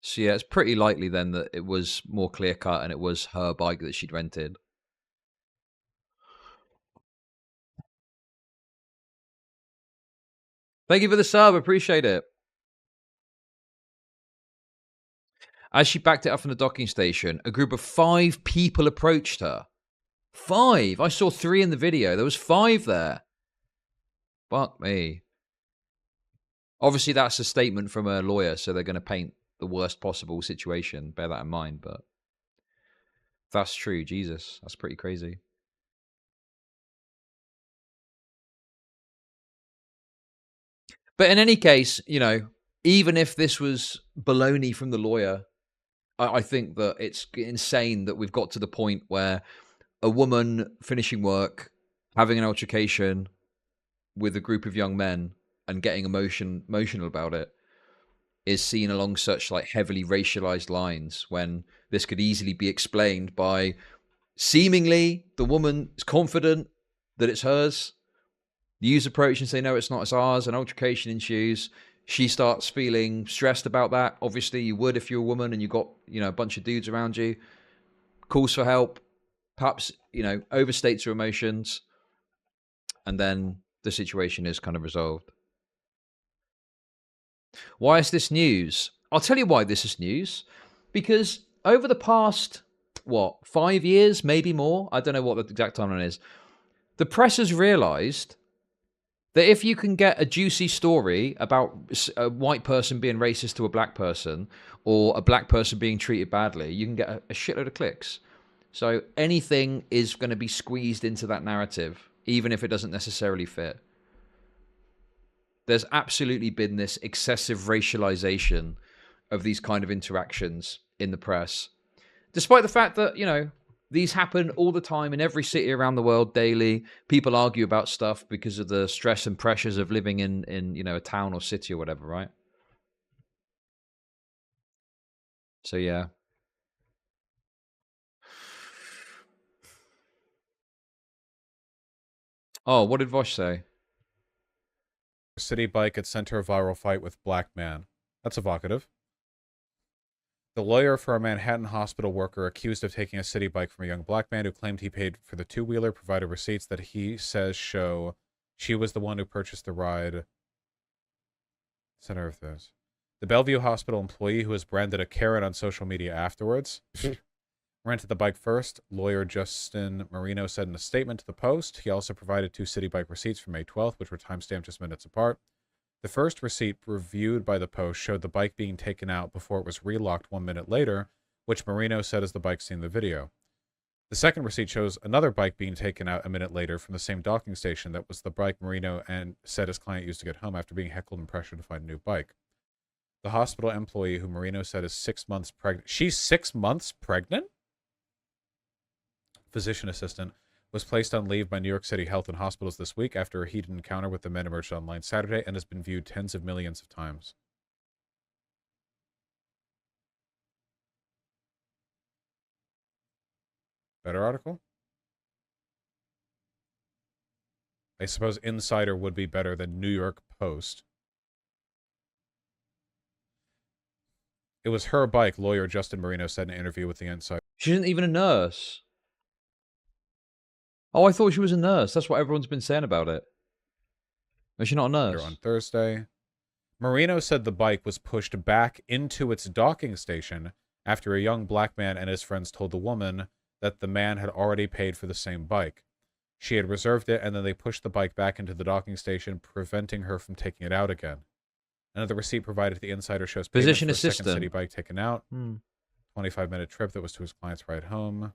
So yeah, it's pretty likely then that it was more clear-cut and it was her bike that she'd rented. Thank you for the sub, appreciate it. As she backed it up from the docking station, a group of 5 people approached her. 5? I saw 3 in the video. There was 5 there. Fuck me. Obviously, that's a statement from a lawyer, so they're going to paint the worst possible situation. Bear that in mind, but if that's true, Jesus, that's pretty crazy. But in any case, you know, even if this was baloney from the lawyer, I think that it's insane that we've got to the point where a woman finishing work, having an altercation with a group of young men and getting emotional about it is seen along such like heavily racialized lines, when this could easily be explained by seemingly the woman is confident that it's hers. The user approach and say, no, it's not, it's ours. An altercation ensues. She starts feeling stressed about that. Obviously, you would if you're a woman and you got, you know, a bunch of dudes around you. Calls for help. Perhaps, you know, overstates her emotions. And then the situation is kind of resolved. Why is this news? I'll tell you why this is news. Because over the past, 5 years, maybe more? I don't know what the exact timeline is. The press has realized that if you can get a juicy story about a white person being racist to a black person, or a black person being treated badly, you can get a shitload of clicks. So anything is going to be squeezed into that narrative, even if it doesn't necessarily fit. There's absolutely been this excessive racialization of these kind of interactions in the press, despite the fact that, you know, these happen all the time in every city around the world daily. People argue about stuff because of the stress and pressures of living in you know, a town or city or whatever, right? So, yeah. Oh, what did Vaush say? City bike at center viral fight with black man. That's evocative. The lawyer for a Manhattan hospital worker accused of taking a city bike from a young black man who claimed he paid for the two-wheeler provided receipts that he says show she was the one who purchased the ride. Center of this. The Bellevue hospital employee, who was branded a Karen on social media afterwards, rented the bike first. Lawyer Justin Marino said in a statement to the Post. He also provided 2 city bike receipts from May 12th, which were timestamped just minutes apart. The first receipt reviewed by the Post showed the bike being taken out before it was relocked 1 minute later, which Marino said is the bike seen in the video. The second receipt shows another bike being taken out a minute later from the same docking station that was the bike Marino and said his client used to get home after being heckled and pressured to find a new bike. The hospital employee who Marino said is 6 months pregnant. She's 6 months pregnant? Physician assistant was placed on leave by New York City Health and Hospitals this week after a heated encounter with the men emerged online Saturday and has been viewed tens of millions of times. Better article? I suppose Insider would be better than New York Post. It was her bike, lawyer Justin Marino said in an interview with the Insider. She isn't even a nurse. Oh, I thought she was a nurse. That's what everyone's been saying about it. Is she not a nurse? On Thursday. Marino said the bike was pushed back into its docking station after a young black man and his friends told the woman that the man had already paid for the same bike. She had reserved it, and then they pushed the bike back into the docking station, preventing her from taking it out again. Another receipt provided to the Insider shows Physician payment for a assistant. second city bike taken out. 25-minute trip that was to his client's ride home.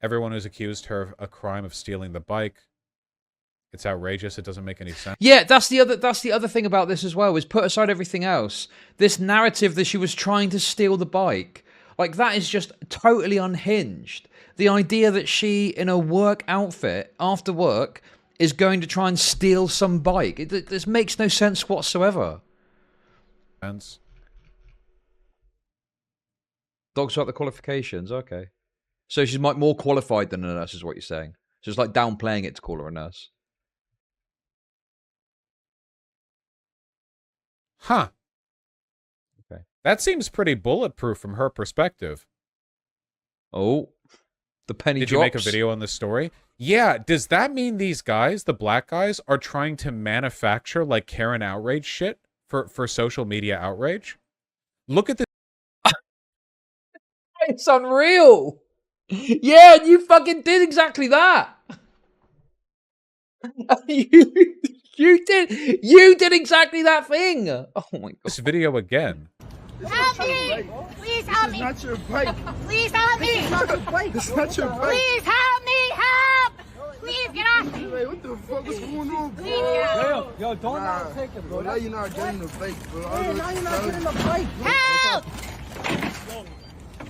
Everyone who's accused her of a crime of stealing the bike. It's outrageous. It doesn't make any sense. Yeah, that's the other thing about this as well, is put aside everything else. This narrative that she was trying to steal the bike, like, that is just totally unhinged. The idea that she, in a work outfit, after work, is going to try and steal some bike. This makes no sense whatsoever. Sense. Dogs about the qualifications, okay. So she's more qualified than a nurse, is what you're saying. So it's like downplaying it to call her a nurse. Huh. Okay. That seems pretty bulletproof from her perspective. Oh, the penny Did drops. you make a video on this story? Yeah, does that mean these guys, the black guys, are trying to manufacture like Karen outrage shit for social media outrage? Look at this. It's unreal. Yeah, you fucking did exactly that. You did exactly that thing. Oh my god. This video again. Help me! Please help me! It's not your bike. Please help me! It's not your bike. It's not your bike. Please help me! Help! Please get off me! Hey, what the fuck is going on, bro? Please get off me! Yo, don't not take it, Bro, now you're not getting the bike, bro. Now you're not getting the bike. Help!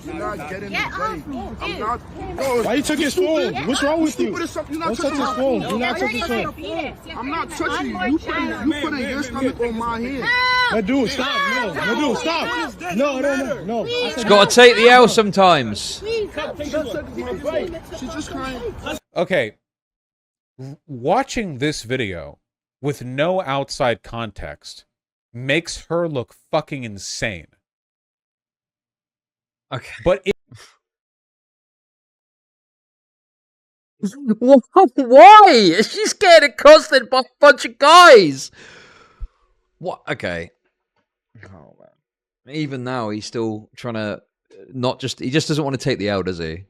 You're not getting Get the off bike. me, I'm dude. not. Bro, Why you took his phone? What's wrong with you? You're not Don't touch his phone. Do not touch his phone. I'm not touching you. You putting your stomach on my head. My dude, stop. No, dude, stop. No. It's got to take the L sometimes. She's just crying. Okay. Watching this video with no outside context makes her look fucking insane. Okay. But Why? Is she scared accosted by a bunch of guys? What? Okay. Oh man. Even now, he's still trying to he just doesn't want to take the L, does he?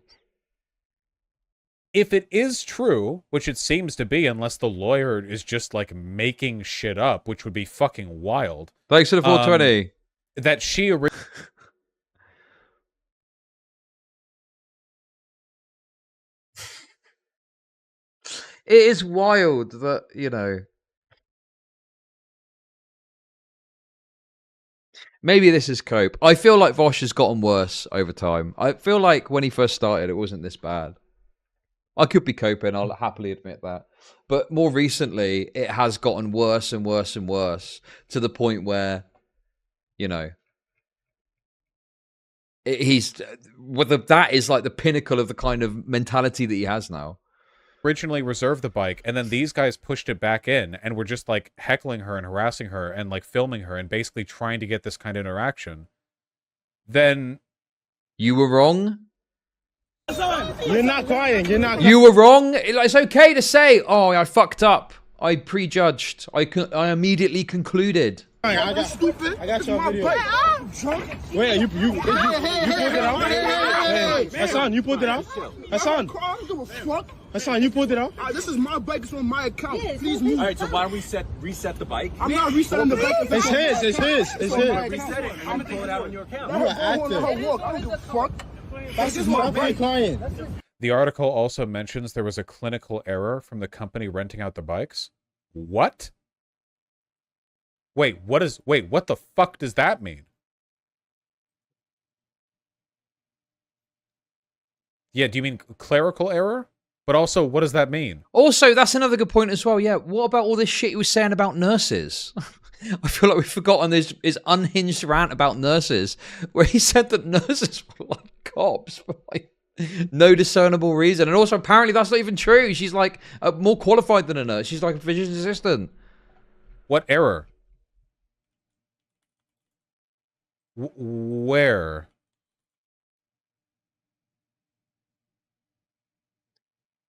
if it is true, which it seems to be, unless the lawyer is just like making shit up, which would be fucking wild. Thanks for the 420. That she It is wild that, you know, maybe this is cope. I feel like Vaush has gotten worse over time. I feel like when he first started, it wasn't this bad. I could be coping, I'll happily admit that. But more recently, it has gotten worse and worse and worse to the point where, you know, that is like the pinnacle of the kind of mentality that he has now. originally reserved the bike, and then these guys pushed it back in and were just like heckling her and harassing her and like filming her and basically trying to get this kind of interaction, then you were wrong. You're not crying. You're not. You were wrong. It's okay to say, "Oh, I fucked up." I prejudged. I immediately concluded. I got your video. Wait, you pulled it out? Hey, Hassan, you pulled it out? Hassan, you pulled it out? This is my bike. It's on my account. Please move. All right, so why don't we reset the bike? I'm not resetting the bike. It's his. Reset it. I'm gonna pull it out on your account. You are active. I don't give a fuck. This is my client. The article also mentions there was a clinical error from the company renting out the bikes. What? Wait, what the fuck does that mean? Yeah, do you mean clerical error? But also, what does that mean? Also, that's another good point as well. Yeah, what about all this shit he was saying about nurses? I feel like we've forgotten his unhinged rant about nurses, where he said that nurses were like cops for like no discernible reason. And also, apparently, that's not even true. She's like more qualified than a nurse. She's like a physician's assistant. What error? Where?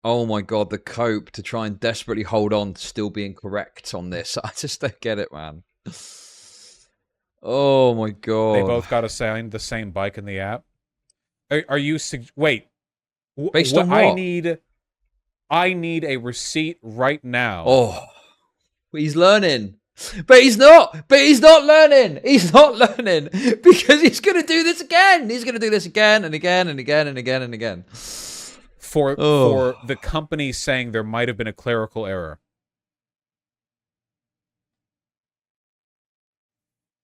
Oh my god, the cope to try and desperately hold on to still being correct on this. I just don't get it, man. Oh my god. They both got assigned the same bike in the app. Are you wait? Based on what? I need a receipt right now. Oh, he's learning. But he's not learning. He's not learning because he's going to do this again. He's going to do this again and again and again and again and again. For the company saying there might have been a clerical error.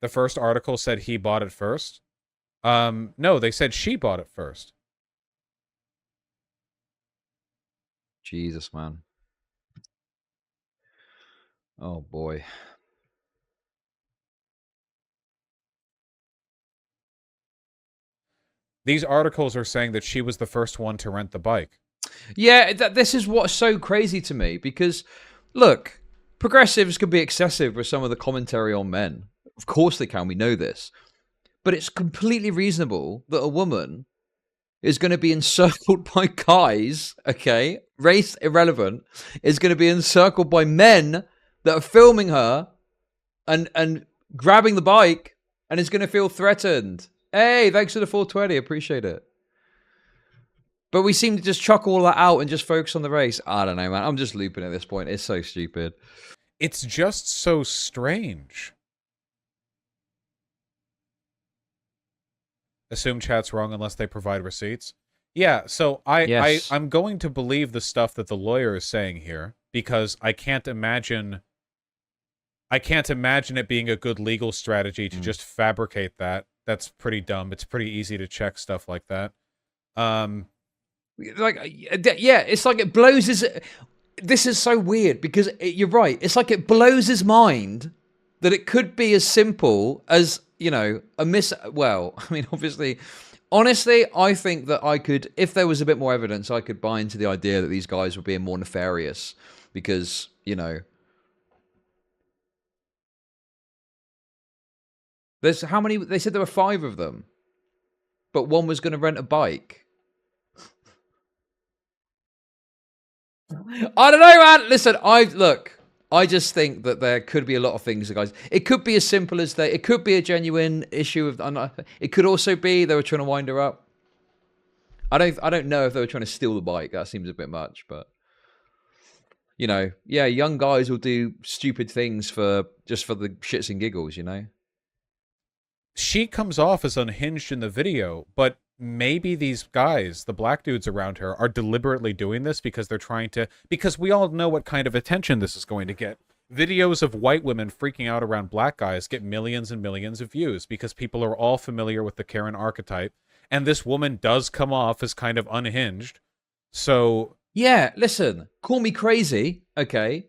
The first article said he bought it first. No, they said she bought it first. Jesus, man. Oh boy. These articles are saying that she was the first one to rent the bike. Yeah, this is what's so crazy to me because, look, progressives can be excessive with some of the commentary on men. Of course they can, we know this. But it's completely reasonable that a woman is going to be encircled by guys, okay, race irrelevant, is going to be encircled by men that are filming her and grabbing the bike and is going to feel threatened. Hey, thanks for the 420. Appreciate it. But we seem to just chuck all that out and just focus on the race. I don't know, man. I'm just looping at this point. It's so stupid. It's just so strange. Assume chat's wrong unless they provide receipts. Yeah, so I'm going to believe the stuff that the lawyer is saying here because I can't imagine it being a good legal strategy to just fabricate that. That's pretty dumb. It's pretty easy to check stuff like that. It's like it blows his... This is so weird because you're right. It's like it blows his mind that it could be as simple as, you know, well, I mean, obviously, honestly, I think that I could, if there was a bit more evidence, I could buy into the idea that these guys were being more nefarious because, you know, there's how many? They said there were 5 of them, but one was going to rent a bike. I don't know, man. Listen, I just think that there could be a lot of things, guys. It could be as simple as it could be a genuine issue of. It could also be they were trying to wind her up. I don't know if they were trying to steal the bike. That seems a bit much, but you know, yeah, young guys will do stupid things just for the shits and giggles, you know. She comes off as unhinged in the video, but maybe these guys, the black dudes around her, are deliberately doing this because they're trying to... Because we all know what kind of attention this is going to get. Videos of white women freaking out around black guys get millions and millions of views because people are all familiar with the Karen archetype. And this woman does come off as kind of unhinged. So... Yeah, listen, call me crazy, okay?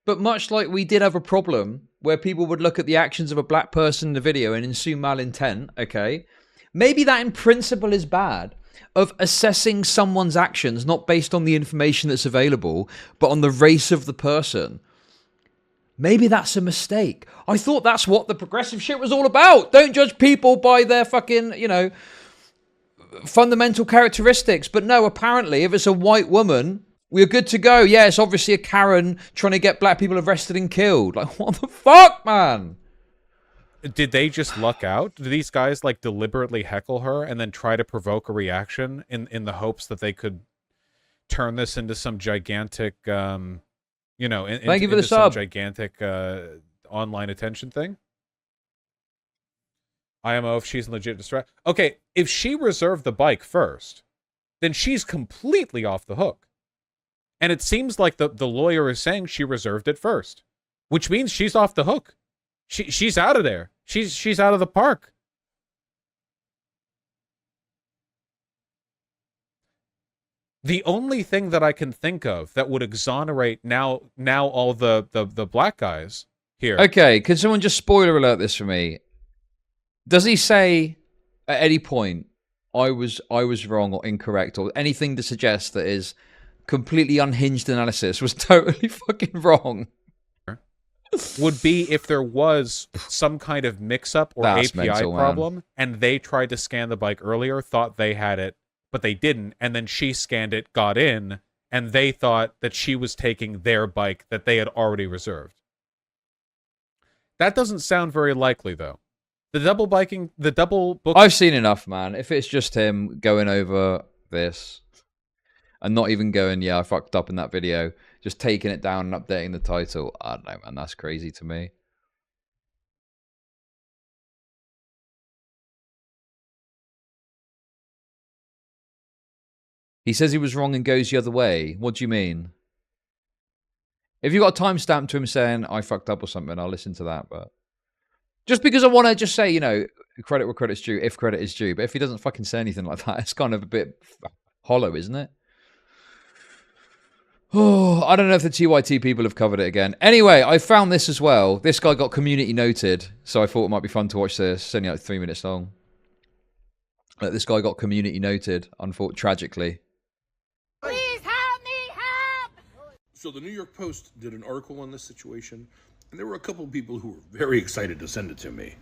But much like we did have a problem where people would look at the actions of a black person in the video and assume malintent, okay? Maybe that in principle is bad, of assessing someone's actions not based on the information that's available, but on the race of the person. Maybe that's a mistake. I thought that's what the progressive shit was all about. Don't judge people by their fucking, you know, fundamental characteristics. But no, apparently, if it's a white woman We're good to go. Yeah, it's obviously a Karen trying to get black people arrested and killed. Like, what the fuck, man? Did they just luck out? Do these guys like deliberately heckle her and then try to provoke a reaction in the hopes that they could turn this into some gigantic, you know, Thank you for the into some sub. gigantic online attention thing? IMO, if she's in legit distress. Okay, if she reserved the bike first, then she's completely off the hook. And it seems like the lawyer is saying she reserved it first, which means she's off the hook. She's out of there. She's out of the park. The only thing that I can think of that would exonerate now all the black guys here. Okay, can someone just spoiler alert this for me? Does he say at any point I was wrong or incorrect or anything to suggest that his completely unhinged analysis was totally fucking wrong? Would be if there was some kind of mix-up or That's API mental, problem, man. and they tried to scan the bike earlier, thought they had it, but they didn't, and then she scanned it, got in, and they thought that she was taking their bike that they had already reserved. That doesn't sound very likely, though. The double book. I've seen enough, man. If it's just him going over this and not even going, yeah, I fucked up in that video, just taking it down and updating the title, I don't know, man, that's crazy to me. He says he was wrong and goes the other way. What do you mean? If you got a timestamp to him saying I fucked up or something, I'll listen to that. But just because I want to just say, you know, credit where credit's due, if credit is due. But if he doesn't fucking say anything like that, it's kind of a bit hollow, isn't it? Oh, I don't know if the TYT people have covered it again. Anyway, I found this as well. This guy got community noted, so I thought it might be fun to watch this. It's only like 3 minutes long. This guy got community noted, unfortunately, tragically. Please help me, help! So the New York Post did an article on this situation, and there were a couple of people who were very excited to send it to me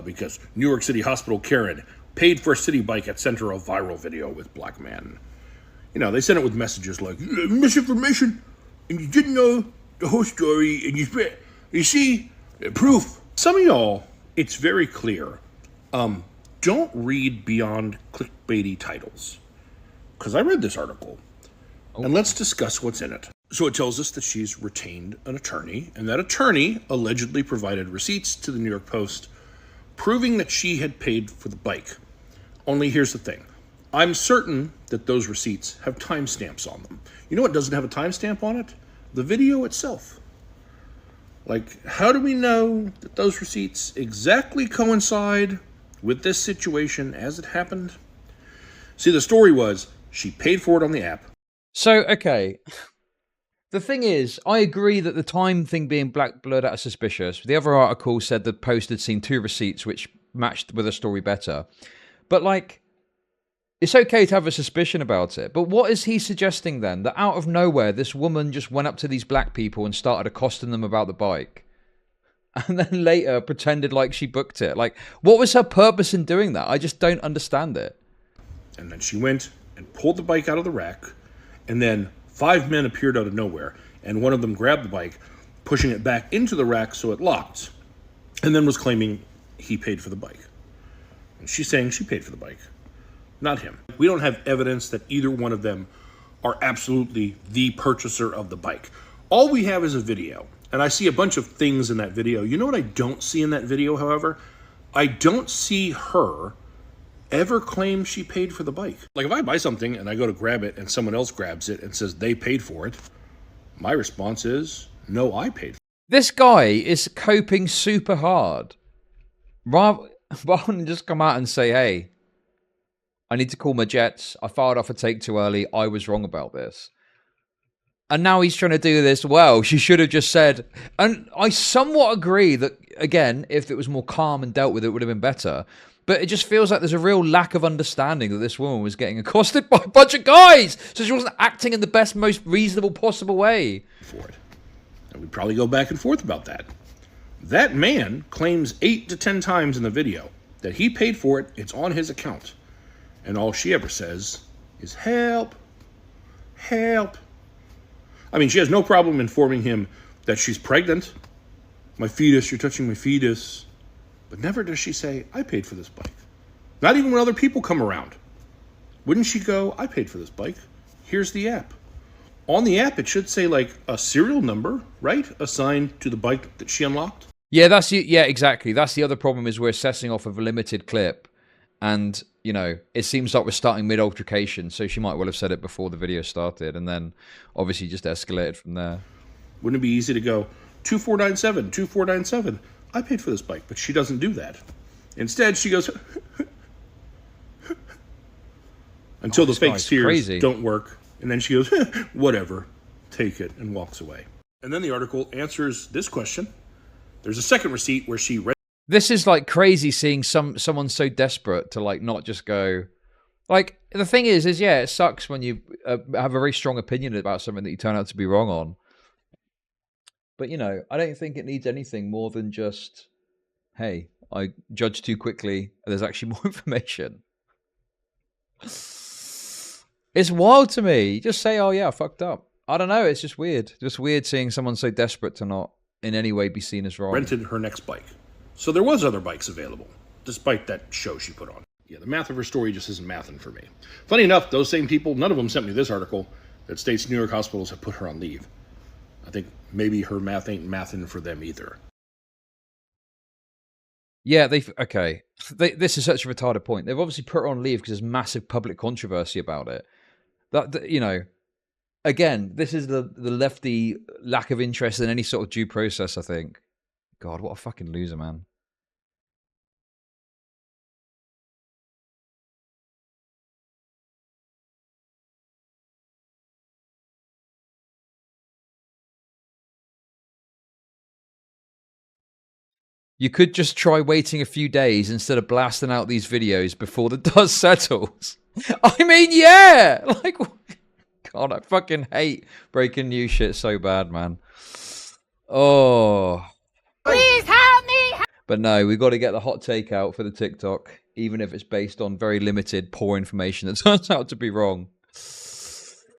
because New York City Hospital Karen paid for a city bike at center of viral video with black man. You know, they sent it with messages like, misinformation, and you didn't know the whole story, and you see, proof. Some of y'all, it's very clear, don't read beyond clickbaity titles. Because I read this article, and let's discuss what's in it. So it tells us that she's retained an attorney, and that attorney allegedly provided receipts to the New York Post, proving that she had paid for the bike. Only here's the thing. I'm certain that those receipts have timestamps on them. You know what doesn't have a timestamp on it? The video itself. Like, how do we know that those receipts exactly coincide with this situation as it happened? See, the story was she paid for it on the app. So, okay. The thing is, I agree that the time thing being black blurred out is suspicious. The other article said the Post had seen 2 receipts which matched with the story better. But, like, it's okay to have a suspicion about it. But what is he suggesting then? That out of nowhere, this woman just went up to these black people and started accosting them about the bike. And then later pretended like she booked it. Like, what was her purpose in doing that? I just don't understand it. And then she went and pulled the bike out of the rack. And then 5 men appeared out of nowhere. And one of them grabbed the bike, pushing it back into the rack so it locked. And then was claiming he paid for the bike. And she's saying she paid for the bike. Not him. We don't have evidence that either one of them are absolutely the purchaser of the bike. All we have is a video. And I see a bunch of things in that video. You know what I don't see in that video, however? I don't see her ever claim she paid for the bike. Like if I buy something and I go to grab it and someone else grabs it and says they paid for it, my response is, no, I paid for it. This guy is coping super hard. Rather than just come out and say, hey, I need to call my jets. I fired off a take too early. I was wrong about this. And now he's trying to do this. Well, she should have just said, and I somewhat agree that, again, if it was more calm and dealt with, it would have been better. But it just feels like there's a real lack of understanding that this woman was getting accosted by a bunch of guys. So she wasn't acting in the best, most reasonable possible way. For it. And we'd probably go back and forth about that. That man claims 8 to 10 times in the video that he paid for it. It's on his account. And all she ever says is, help, help. I mean, she has no problem informing him that she's pregnant. My fetus, you're touching my fetus. But never does she say, I paid for this bike. Not even when other people come around. Wouldn't she go, I paid for this bike. Here's the app. On the app, it should say like a serial number, right? Assigned to the bike that she unlocked. Yeah, exactly. That's the other problem is we're assessing off of a limited clip. And, you know, it seems like we're starting mid-altercation. So she might well have said it before the video started. And then obviously just escalated from there. Wouldn't it be easy to go, 2497, 2497. I paid for this bike, but she doesn't do that. Instead, she goes, until the fake tears don't work. And then she goes, whatever, take it, and walks away. And then the article answers this question. There's a second receipt where she read. This is like crazy seeing someone so desperate to like not just go. Like, the thing is yeah, it sucks when you have a very strong opinion about something that you turn out to be wrong on. But, you know, I don't think it needs anything more than just, hey, I judged too quickly. There's actually more information. It's wild to me. Just say, oh, yeah, I fucked up. I don't know. It's just weird. Just weird seeing someone so desperate to not in any way be seen as wrong. Rented her next bike. So there was other bikes available, despite that show she put on. Yeah, the math of her story just isn't mathing for me. Funny enough, those same people, none of them sent me this article that states New York hospitals have put her on leave. I think maybe her math ain't mathing for them either. Yeah, this is such a retarded point. They've obviously put her on leave because there's massive public controversy about it. That, you know, again, this is the lefty lack of interest in any sort of due process, I think. God, what a fucking loser, man. You could just try waiting a few days instead of blasting out these videos before the dust settles. I mean, yeah! Like, God, I fucking hate breaking news shit so bad, man. Oh. Please help me! But no, we've got to get the hot take out for the TikTok, even if it's based on very limited, poor information that turns out to be wrong.